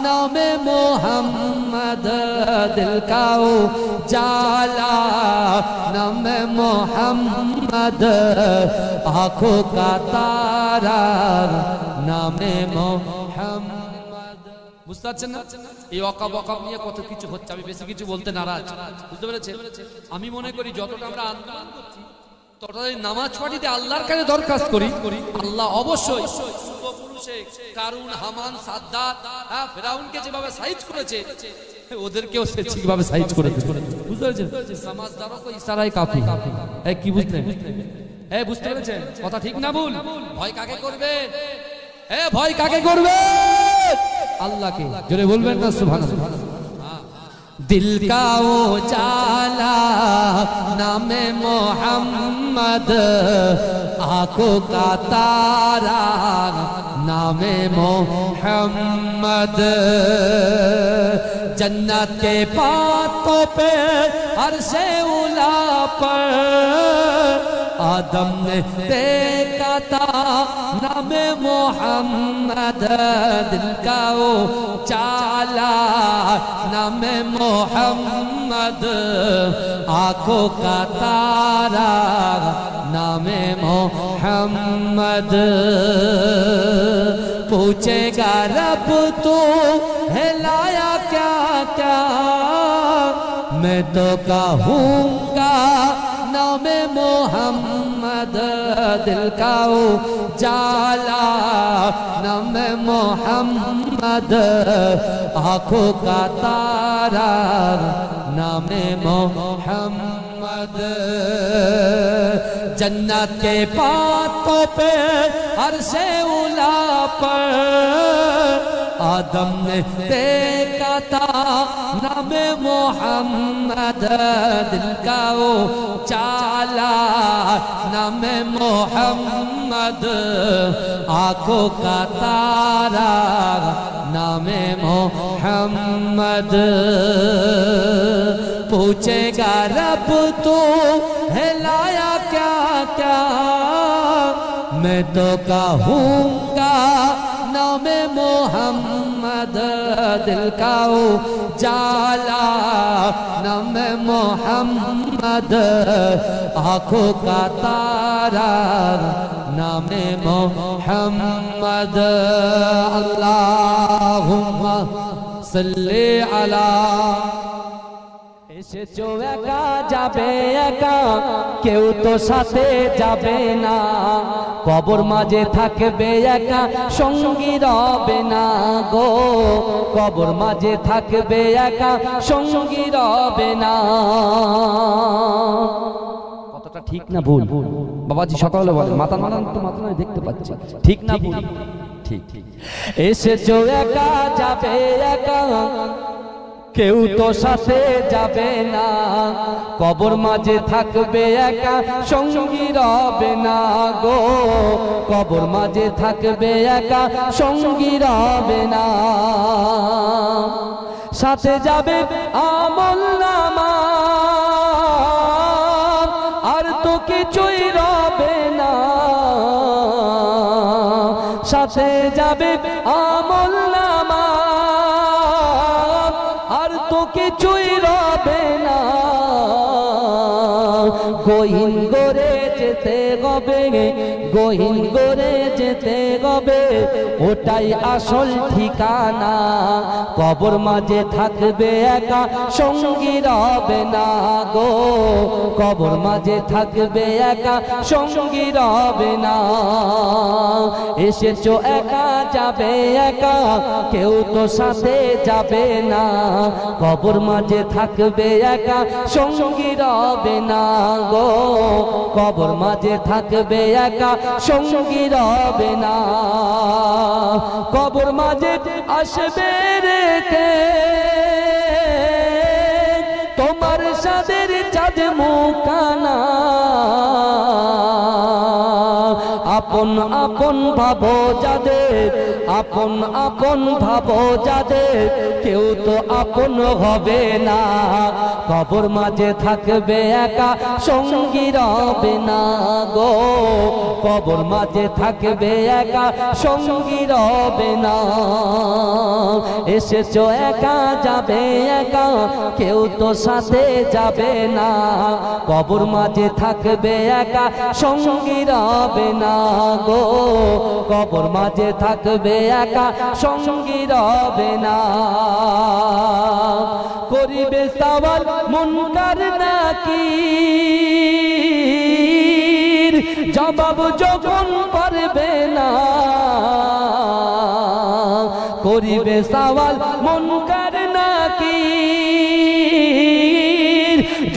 नामे मोहम्मद दिल का उजाला नामे मोहम्मद आँखों का तारा नामे मोहम्मद বুঝতে পারছেন না এই ওয়াকাব ওয়াকাব নিয়ে কত কিছু হচ্ছে আমি বেশি কিছু বলতে নারাজ বুঝতে পেরেছেন আমি মনে করি যতটা আমরা আন্দোলন করছি ততটাই নামাজ পড়িতে আল্লাহর কাছে দরখাস্ত করি আল্লাহ অবশ্যই পূর্বপুরুষে কারুন হামান সাদ্দাত হ্যাঁ ফেরাউনকে যেভাবে সাইজ করেছে ওদেরকেও সে ঠিকভাবে সাইজ করে দেবে, বুঝতে পেরেছেন? সমাজদারও কো ইশারায় কাফি। এই কি বুঝলেন? এই বুঝতে পেরেছেন কথা ঠিক না ভুল? ভয় কাকে করবে? ভয় কাকে করবে? আল্লাহকে। জোরে বলবেন না সুবহানাল্লাহ। दिल का उजाला नामे मोहम्मद, आंखों का तारा नामे मोहम्मद, जन्नत के बातों पे अर्शे उला पर आदम ने देखा था नामे मोहम्मद, दिल का उजाला नामे मोहम्मद, आंखों का तारा नामे मोहम्मद, पूछेगा रब तू हिलाया क्या क्या, मैं तो कहूँगा नामे मोहम्मद, दिल का उजाला नामे मोहम्मद, आँखों का तारा नामे मोहम्मद, जन्नत के बातों पे अर्शे उला पर आदम ने देखा था नामे मोहम्मद, दिल का उजाला नामे मोहम्मद, आँखों का तारा नामे मोहम्मद, पूछेगा रब तू हिलाया क्या क्या, मैं तो कहूँगा नामे मोहम्मद, दिल का उजाला नामे मोहम्मद, आँखों का तारा नामे मोहम्मद, अल्लाहुम्मा सल्ली अला। এসেছো একা যাবে একা, কেউ তো সাথে যাবে না, কবর মাঝে থাকবে একা সঙ্গী রবে না গো, কবর মাঝে থাকবে একা সঙ্গী রবে না। কতটা ঠিক না ভুল? বাবাজি সকালে বলে মাথা নাড়ান তো মাথা নয়, দেখতে পাচ্ছি ঠিক না ভুল? ঠিক। এসেছো একা যাবে একা, কেউ তো সাথে যাবে না, কবর মাঝে থাকবে একা সঙ্গী রবে না গো, কবর মাঝে থাকবে একা সঙ্গী রবে না, সাথে যাবে আমলনামা আর তো কিছুই রবে না, সাথে যাবে আমলনামা আর তো কিছুই রবে না, গহীন করে যেতে হবে, গহীন করে যেতে হবে, ওটাই আসল ঠিকানা, কবর মাঝে থাকবে একা সঙ্গী রবে না গো, কবর মাঝে থাকবে একা সঙ্গী রবে না। এসেছো একা যাবে একা, কেউ তো সাথে যাবে না, কবর মাঝে থাকবে একা সঙ্গী রবে না গো, কবর মাঝে থাকবে একা সঙ্গী রবে না, কবর মাঝে আসবে রেখে তোমার সাদের চাঁদ মুখানা, আপন আপন ভাবো যাদের, আপন আপন ভাবো যাদের, কেউ তো আপন হবে না, কবর মাঝে থাকবে একা সঙ্গী রবে না গো, কবর মাঝে থাকবে একা সঙ্গী রবে না। এসেছো একা যাবে একা, কেউ তো সাথে যাবে না, কবর মাঝে থাকবে একা সঙ্গী রবে না গো, কবর মাঝে থাকবে একা সঙ্গী রবে না। করিবে সওয়াল মুনকার নাকির, জবাব যখন পারবে না, করিবে সওয়াল মুনকার নাকির,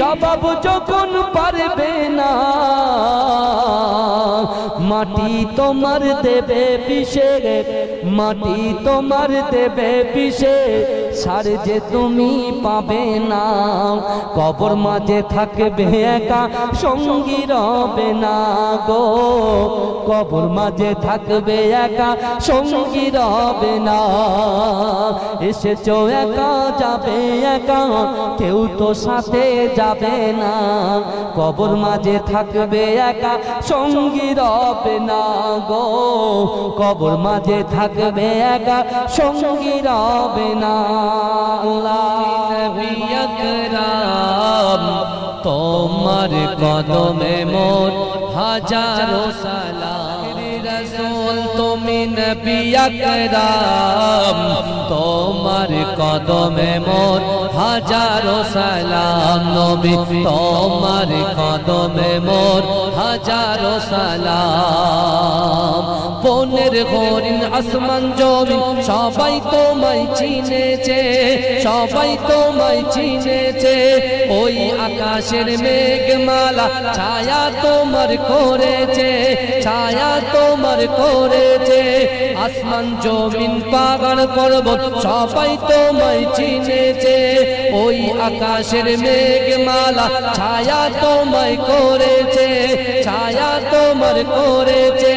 জবাব যখন পারবে না মাটি তোমার দেবে পিষে মাটি তোমার দেবে পিষে সার যে তুমি পাবে না কবর মাঝে থাকবে একা সঙ্গী রবে না গো কবর মাঝে থাকবে একা সঙ্গী রবে না এসেছো একা যাবে একা কেউ তো সাথে যাবে না কবর মাঝে থাকবে একা সঙ্গী রবে না গো কবর মাঝে থাকবে একা সঙ্গী রবে না আল্লাহ নবী আকরাম তোমার কদমে মোর হাজারো সালাম রাসূল তুমি নবী আকরাম তোমার কদমে মোর হাজারো সালাম নবী তোমার কদমে মোর হাজারো সালাম বনের হরিণ আসমান জমিন সবাই তোমায় চিনেছে সবাই তোমায় চিনেছে ওই আকাশের মেঘমালা ছায়া তোমার করেছে ছায়া তোমার করেছে আসমান জমিন পাহাড় পর্বত সবাই তোমায় চিনেছে ওই আকাশের মেঘমালা ছায়া তোমায় করেছে ছায়া তোমার করেছে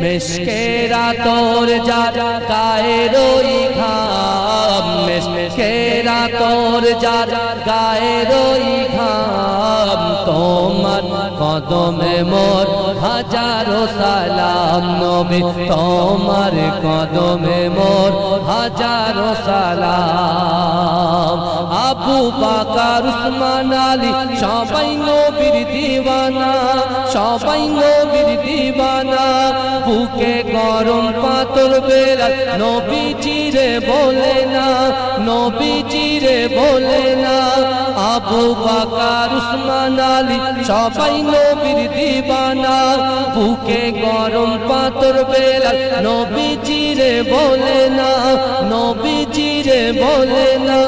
মেশকেরা তোর যার গায়ের ওই ঘাম মেশকেরা তোর যার গায়ের ওই ঘাম তোমার কদমে মোর হাজারো সালাম নবী তোমার কদমে মোর হাজারো সালাম আবু বকর উসমান আলী সবাই নবীর দিওয়ানা সবাই নবীর দিওয়ানা বুকে গরম পাথর বেলাল নবীজিরে বলে না নবীজিরে বলে না আবু বকর উসমান আলী সবাই নবীর দিওয়ানা বুকে গরম পাথর বেলাল নবীজিরে বলে না নবীজিরে বলে না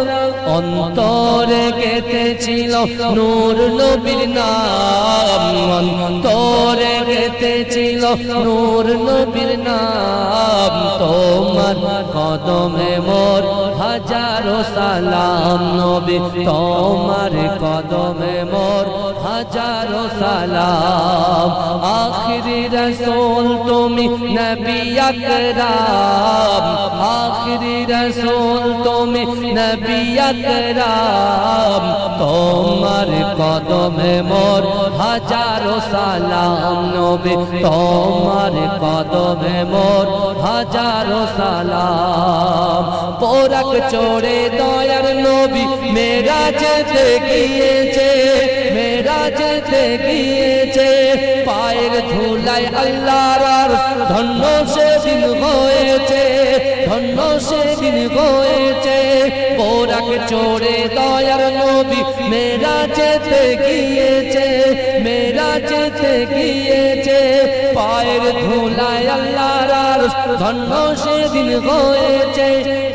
অন্তরে গেঁথেছিল নূর নবীর নাম অন্তরে গেঁথেছিল নূর নবীর নাম তোমার কদমে মোর হাজারো সালাম নবী তোমার কদমে মোর হাজারো সালাম আখিরি রাসূল তুমি নবী আকরাম আখিরি রাসূল তুমি নবী আকরাম তোমার কদমে মোর হাজারো সালাম নবী তোমার কদমে মোর হাজারো সালাম পোরাক চড়ে দয়ার নবী মেরাজেতে গিয়েছে মেরাজেতে গিয়েছে পায়ের ধুলায় আল্লাহর আরশ ধন্য সেদিন হয়েছে ধন্য সেদিন হয়েছে পোরাক চড়ে দয়ার নবী মেরাজেতে গিয়েছে মেরাজেতে গিয়েছে পায়ের ধুলায় আল্লাহর আরশ ধন্য সেদিন হয়েছে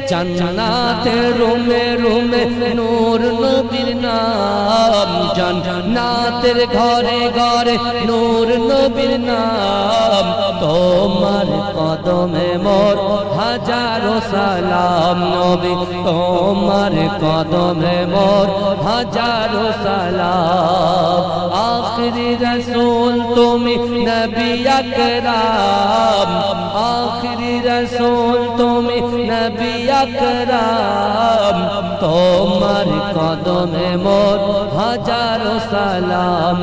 জান্নাতের রুমে রুমে নূর নবীর নাম জান্নাতের ঘরে ঘরে নূর নবীর নাম তোমার কদমে মোর হাজারো সালাম নবী তোমার কদমে মোর হাজারো সালাম আখিরি রাসূল তুমি নবী আকরাম আখিরি রাসূল তুমি নবী আকরাম তোমার কদমে মোর হাজারো সালাম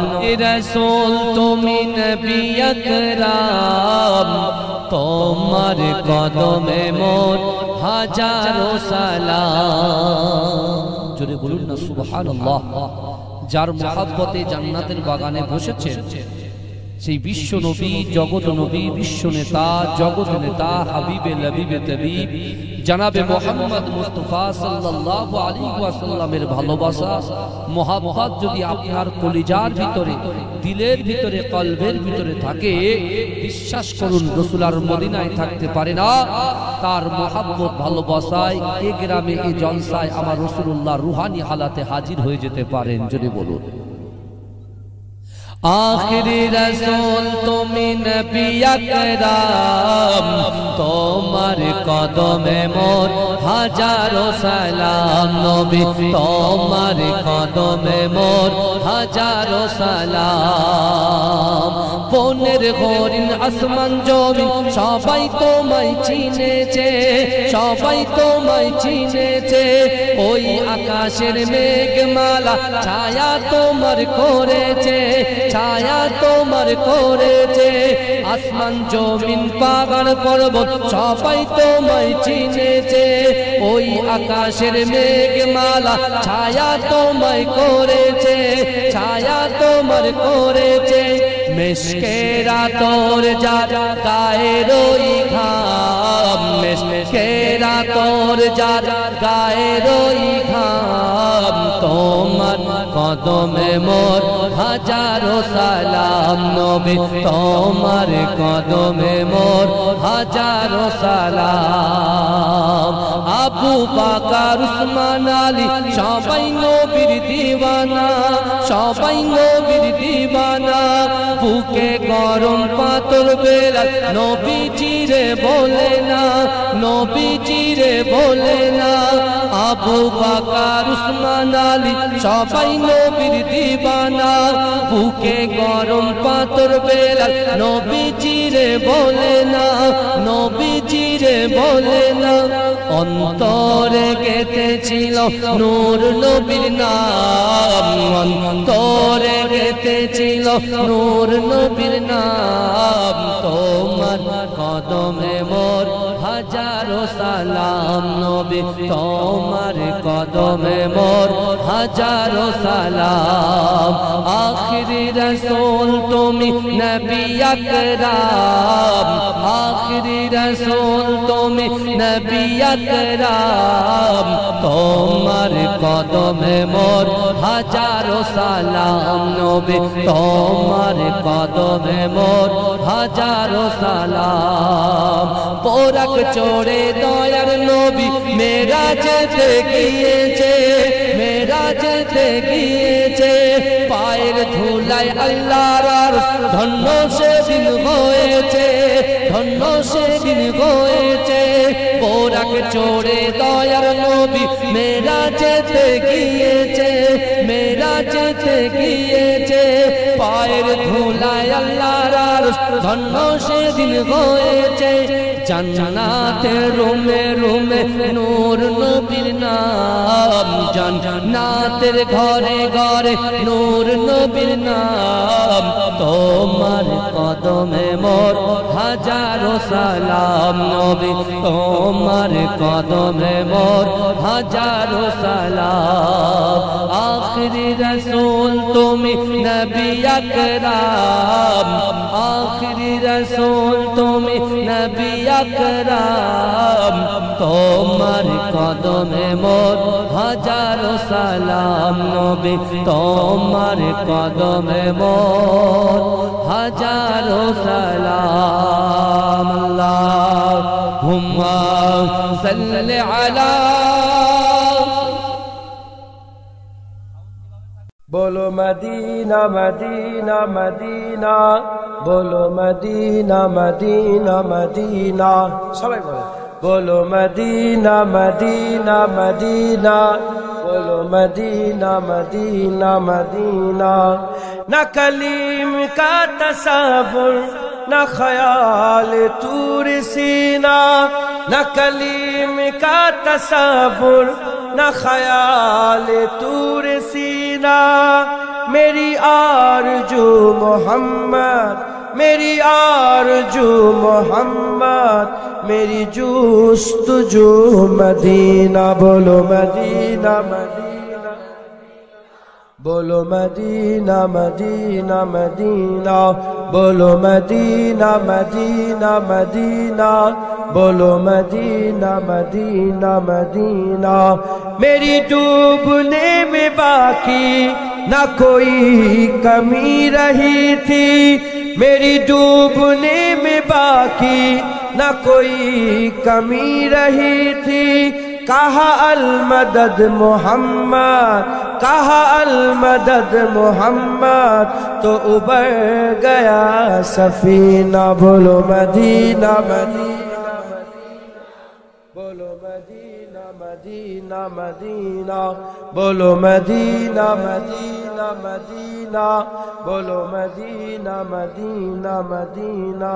রাসূল তুমি নবী আকরাম তোমার কদমে মোর হাজারো সালাম জোরে বলুন না সুবহানাল্লাহ যার মহব্বতে জান্নাতের বাগানে বসেছেন সেই বিশ্ব নবী জগৎ নবী বিশ্ব নেতা জগৎ নেতা হাবিবে লবিবে তবিব জনাবে মুহাম্মদ মুস্তাফা সাল্লাল্লাহু আলাইহি ওয়াসাল্লামের ভালোবাসা মহব্বত যদি আপনার কলিজার ভিতরে দিলের ভিতরে কলবের ভিতরে থাকে বিশ্বাস করুন রাসূলুল্লাহর মদিনায় থাকতে পারে না তার মহব্বত ভালোবাসায় এই গ্রামে এই জলসায় আমার রাসূলুল্লাহ রুহানি হালাতে হাজির হয়ে যেতে পারেন যদি বলুন आखिरी रसूल तुमी नबी আকরাম তোমার কদমে মোর হাজারো সালাম নবী তোমার কদমে মোর হাজারো সালাম বনের হরিণ আসমান জমিন সবাই তোমায় চিনেছে সবাই তোমায় চিনেছে ওই আকাশের মেঘমালা ছায়া তোমার করেছে ছায়া তোমার করেছে আসমান জমিন পাহাড় পর্বত সবাই তোমায় চিনেছে ওই আকাশের মেঘমালা ছায়া তোমায় করেছে ছায়া তোমার করেছে মেশকেরা তোর যার গায়ের ওই ঘাম মেশকেরা তোর যার গায়ের ওই ঘাম তোমার কদমে মোর হাজারো সালাম নবী তোমার কদমে মোর হাজারো সালাম আবু বকর উসমান আলী সবাই নবীর দিওয়ানা সবাই নবীর দিওয়ানা বুকে গরম পাথর বেলা নবীজিরে বলে না নবীজিরে বলে না আবু বকর উসমান আলী সবাই নবীর দিওয়ানা বুকে গরম পাথর বেলা নবীজিরে বলে না নবীজিরে বলে না অন্তরে গেঁথেছিল নূর নবীর নাম অন্তরে গেঁথেছিল নূর নবীর নাম তোমার কদমে মোর হাজারো সালাম নবী তোমার কদমে মোর হাজারো সালাম আখিরি রসূল তুমি নবী আকরাম আখিরি রসূল তুমি নবী আকরাম তোমার কদমে মোর হাজারো সালাম নবী তোমার কদমে মোর হাজারো সালাম পোরাক চড়ে দয়ার নবী মেরাজে গিয়েছে মেরাজে গিয়েছে পায়ের ধুলায় আল্লাহর আরশ ধন্য সেদিন হয়েছে ধন্য সেদিন হয়েছে পোরাক চড়ে দয়ার নবী মেরাজে গিয়েছে মেরাজে গিয়েছে পায়ের ধুলায় আল্লাহর আরশ ধন্য সেদিন হয়েছে জান্নাতের রুমে রুমে নূর নবীর নাম জান্নাতের ঘরে ঘরে নূর নবীর নাম তোমার কদমে মোর হাজারো সালাম নবী তোমার কদমে মোর হাজারো সালাম আখিরি রসূল তুমি নবী আকরাম আখিরি রসূল তুমি নবী আকরাম তোমার কদমে মোর হাজারো সালাম নবী তোমার কদমে মোর হাজারো সালাম আল্লাহুম্মা সাল্লি আলা बोलो मदीना मदीना मदीना बोलो मदीना मदीना मदीना सबाई बोलो मदीना मदीना मदीना बोलो मदीना मदीना मदीना न कलीम का तसव्वुर न ख्याल तूर सीना न कलीम का तसव्वुर न ख्याल तूर सीना मेरी आरज़ू मोहम्मद मेरी आरज़ू मोहम्मद मेरी जुस्तजू मदीना बोलो मदीना मदीना बोलो मदीना मदीना मदीना बोलो मदीना मदीना मदीना बोलो मदीना मदीना मदीना मेरी डूबने में बाकी न कोई कमी रही थी मेरी डूबने में बाकी न कोई कमी रही थी کہا المدد محمد، کہا المدد محمد، تو ابھر گیا سفینہ۔ بولو مدینہ مدینہ بولو مدینہ مدینہ مدینہ، بولو مدینہ مدینہ مدینہ، بولو مدینہ مدینہ مدینہ۔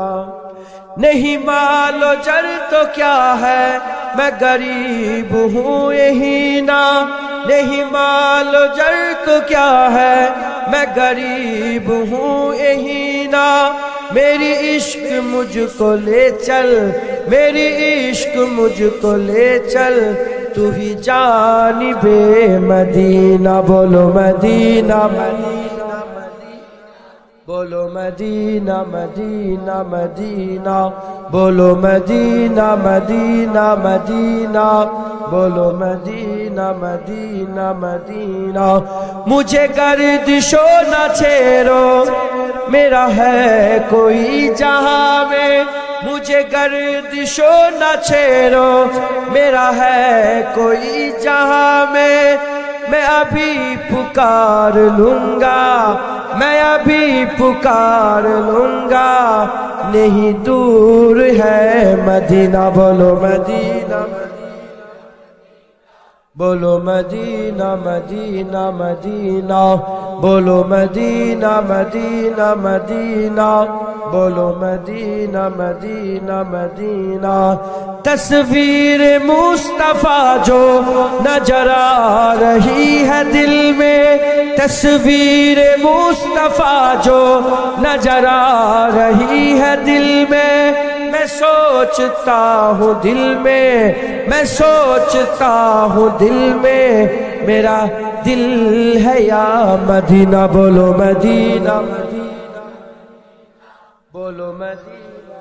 نہیں مال و جر تو کیا ہے، میں غریب ہوں یہی نا، نہیں مال و جر تو کیا ہے، میں غریب ہوں یہی نا، میری عشق مجھ کو لے چل، میری عشق مجھ کو لے چل، تو ہی جانب مدینہ۔ بولو مدینہ مدینہ بولو مدینہ مدینہ مدینہ، بولو مدینہ مدینہ مدینہ، بولو مدینہ مدینہ مدینہ۔ مجھے گردش و نہ چھیڑو، میرا ہے کوئی جہاں میں، مجھے گردش و نہ چھیڑو، میرا ہے کوئی جہاں میں، میں ابھی پکار لوں گا، میں ابھی پکار لوں گا، نہیں دور ہے مدینہ۔ بولو مدینہ بولو مدینہ مدینہ مدینہ، بولو مدینہ مدینہ مدینہ، بولو مدینہ مدینہ مدینہ۔ تصویر مصطفیٰ جو نظر آ رہی ہے دل میں، تصویر مصطفیٰ جو نظر آ رہی ہے دل میں، میں سوچتا ہوں دل میں، میں سوچتا ہوں دل میں، میرا دل ہے یا مدینہ۔ بولو مدینہ بولو مدینہ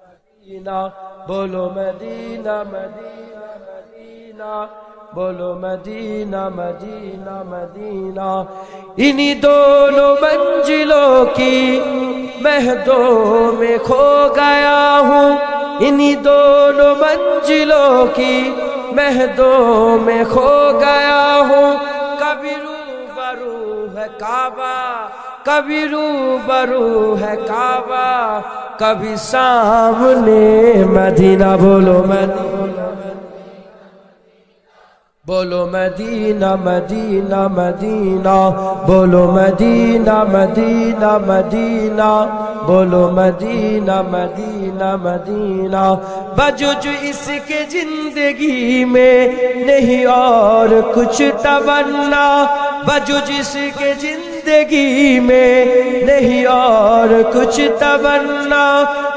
مدینہ، بولو مدینہ مدینہ مدینہ، بولو مدینہ مدینہ مدینہ۔ انہی دونوں منزلوں کی مہدوں میں کھو گیا ہوں، انہی دونوں منزلوں کی مہدوں میں کھو گیا ہوں، کبھی روبرو ہے کعبہ، کبھی روبرو ہے کعبہ، کبھی سامنے مدینہ۔ بولو مدینہ بولو مدینہ مدینہ مدینہ، بولو مدینہ مدینہ مدینہ، بولو مدینہ مدینہ مدینہ۔ بجوج اس کے زندگی میں نہیں اور کچھ تمنا، بجوج اس کے زندگی میں نہیں اور کچھ تمنا،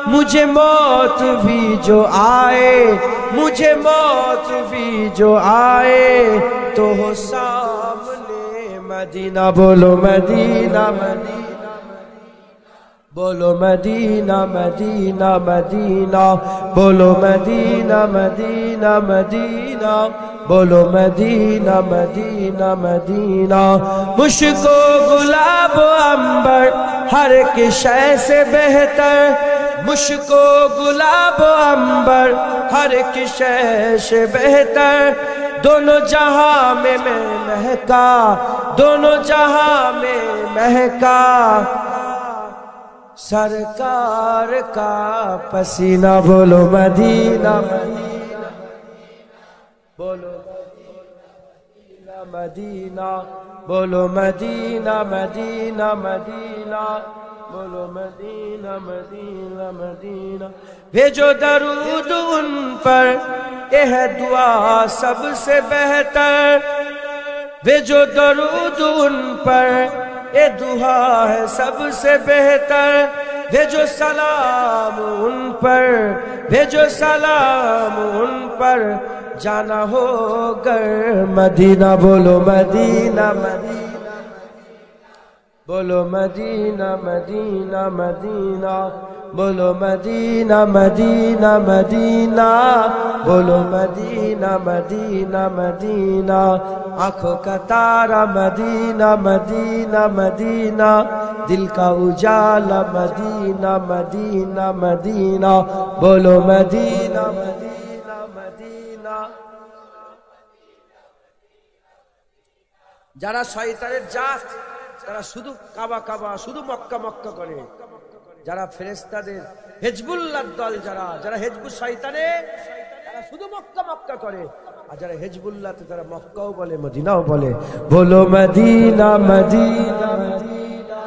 مجھے موت بھی جو آئے، مجھے موت بھی جو آئے، تو ہو سامنے مدینہ۔ بولو مدینہ مدینہ بولو مدینہ مدینہ مدینہ، بولو مدینہ مدینہ مدینہ، بولو مدینہ مدینہ مدینہ۔ مشک و گلاب و عنبر ہر ایک شے سے بہتر، مشک و گلاب و عنبر ہر ایک شے سے بہتر، دونوں جہاں میں مہکا، دونوں جہاں میں مہکا، سرکار کا پسینہ۔ بولو مدینہ مدینہ بولو مدینہ مدینہ، بولو مدینہ مدینہ مدینہ، بولو مدینہ مدینہ مدینہ۔ بھیجو درود ان پر، یہ ہے دعا سب سے بہتر، بھیجو درود ان پر، یہ دعا ہے سب سے بہتر، بھیجو سلام ان پر، بھیجو سلام ان پر، جانا ہو گر مدینہ۔ بولو مدینہ مدینہ بولو مدینہ مدینہ مدینہ، بولو مدینہ مدینہ مدینہ، بولو مدینہ مدینہ مدینہ۔ آنکھوں کا تارا مدینہ مدینہ مدینہ، دل کا اجالا مدینہ مدینہ مدینہ، بولو مدینہ مدینہ مدینہ، যারা শয়তানের জাত, তারা শুধু কাবা কাবা, শুধু মক্কা মক্কা করে। যারা ফেরেশতাদের হিজবুল্লাহর দল, যারা হিজবুল শয়তানে, তারা শুধু মক্কা মক্কা করে। আর যারা হিজবুল্লাহতে, তারা মক্কাও বলে, মদিনাও বলে। বলো মদিনা মদিনা মদিনা,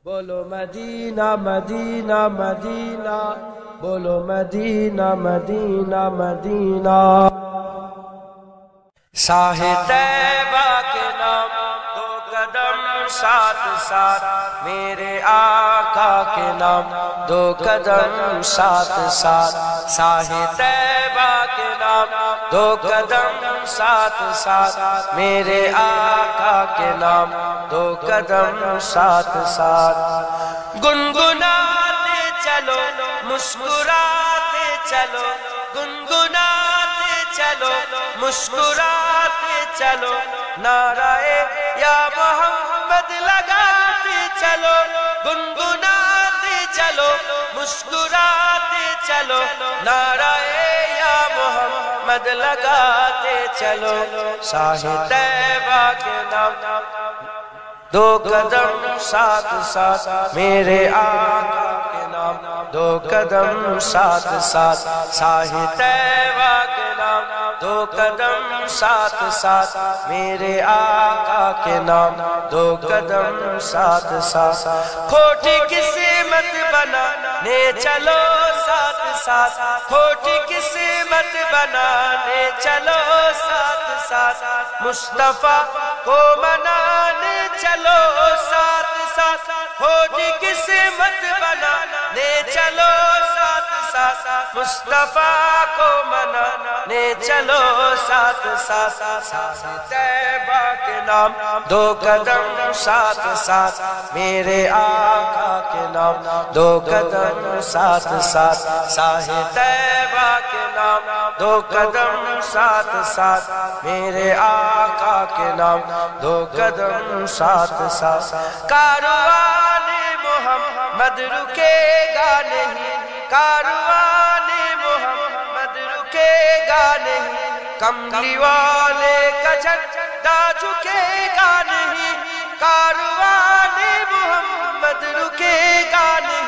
বলো মদিনা মদিনা মদিনা, বলো মদিনা মদিনা মদিনা। शाहे तैबा के नाम दो कदम साथ साथ, मेरे आका के नाम दो कदम साथ साथ। शाहे तैबा के नाम दो कदम साथ साथ, मेरे आका के नाम दो कदम साथ साथ। गुनगुनाते चलो, मुस्कुराते चलो, गुनगुनाते चलो, मुस्कुराते चलो, नाराए या मोहम्मद लगाते चलो। गुनगुनाते चलो, मुस्कुराते चलो, नाराए या मोहम्मद लगाते चलो। शाहे तैबा के नाम दो कदम साथ साथ, मेरे आका के नाम दो कदम साथ साथ। शाहे तैबा के नाम दो कदम साथ साथ, मेरे आका के नाम दो कदम साथ साथ। खोटी किस्मत बनाने चलो साथ साथ, खोटी किस्मत बनाने चलो साथ साथ। मुस्तफा को मनाने चलो साथ साथ, खोटी किस्मत बनाने चलो साथ साथ। मुस्तफा को मनाने चलो साथ साथ। शाहे तैबा के नाम दो कदम साथ साथ, मेरे आका के नाम दो कदम साथ साथ। शाहे तैबा के नाम दो कदम साथ साथ, मेरे आका के नाम दो कदम साथ साथ। कारवाने मोहम्मद रुकेगा नहीं, कारवाने मोहम्मद रुकेगा नहीं। कमली वाले का झंडा झुकेगा नहीं, कारवाने मोहम्मद रुकेगा नहीं।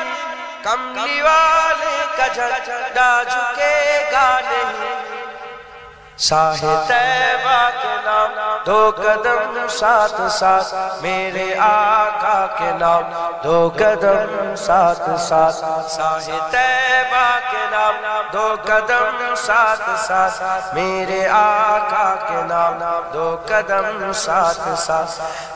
कमली वाले का झंडा झुकेगा नहीं। शाहे तैबा के नाम दो कदम साथ साथ, मेरे आका के नाम दो कदम साथ साथ। शाहे तैबा के नाम दो कदम साथ साथ, मेरे आका के नाम दो कदम साथ साथ।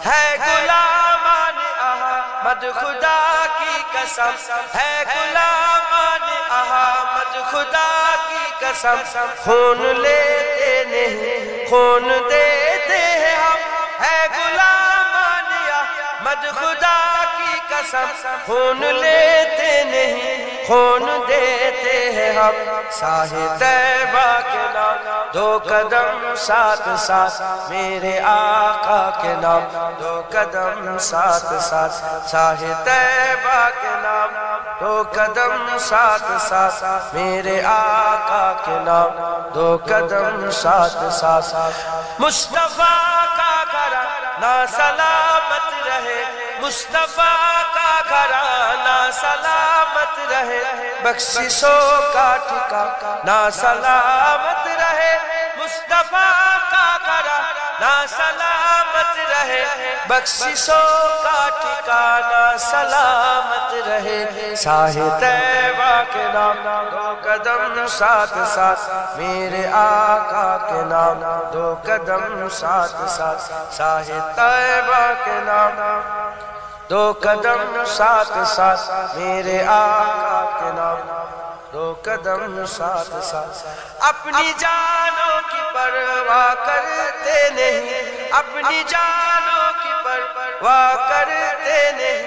है गुलामान अहमद खुदा की कसम, है गुलामान अहमद खुदा की कसम। खून लेते नहीं, खून देते हैं हम, है गुलामान अहमद खुदा की कसम। खून लेते नहीं, खून देते हैं हम। शाहे तैबा के नाम दो कदम साथ साथ, मेरे आका के नाम दो कदम साथ साथ। शाहे तैबा के नाम दो कदम साथ साथ, मेरे आका के नाम दो कदम साथ साथ। मुस्तफा का घराना सलामत रहे, मुस्तफा का घराना सलामत रहे। बख्शिशों का ठिकाना सलामत रहे, मुस्तफा का घराना सलामत रहे। बख्शिशों का ठिकाना सलामत रहे। शाहे तैबा के नाम दो कदम साथ साथ, मेरे आका के नाम दो कदम साथ साथ। शाहे तैबा के नाम दो कदम साथ साथ, मेरे आका के नाम दो कदम साथ साथ। अपनी जानों की परवाह करते नहीं, अपनी जानों की परवाह करते नहीं।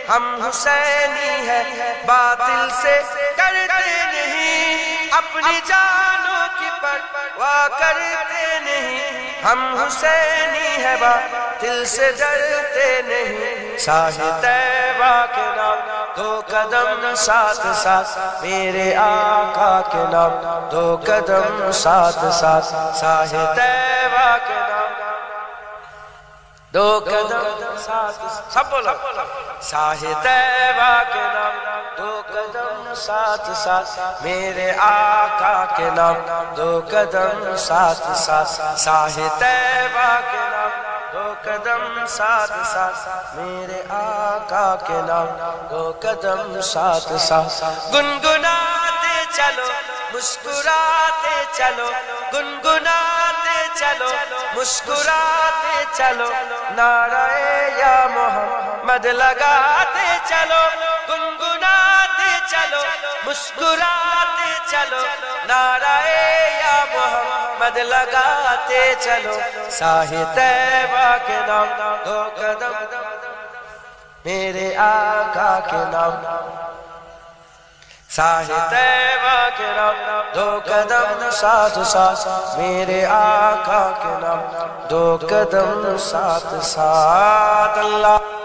हम हुसैनी है बातिल से डरते नहीं, अपनी जानों की परवाह करते नहीं। हम हुसैनी है बातिल से डरते नहीं। शाहे तैबा के नाम دو قدم ساتھ ساتھ میرے آقا کے نام دو قدم ساتھ ساتھ ساہ طیبہ کے نام دو قدم ساتھ سب بولو ساہ طیبہ کے نام دو قدم ساتھ ساتھ میرے آقا کے نام دو قدم ساتھ ساتھ ساہ طیبہ کے نام دو قدم ساتھ ساتھ میرے آقا کے نام دو قدم ساتھ ساتھ گنگناتے چلو مسکراتے چلو گنگناتے چلو مسکراتے چلو نعرہ یا محمد لگاتے چلو گنگناتے چلو مسکراتے چلو نعرہ یا محمد لگاتے چلو ساہ طیبہ کے نام دو قدم میرے آقا کے نام ساہ طیبہ کے نام دو قدم ساتھ ساتھ میرے آقا کے نام دو قدم ساتھ ساتھ اللہ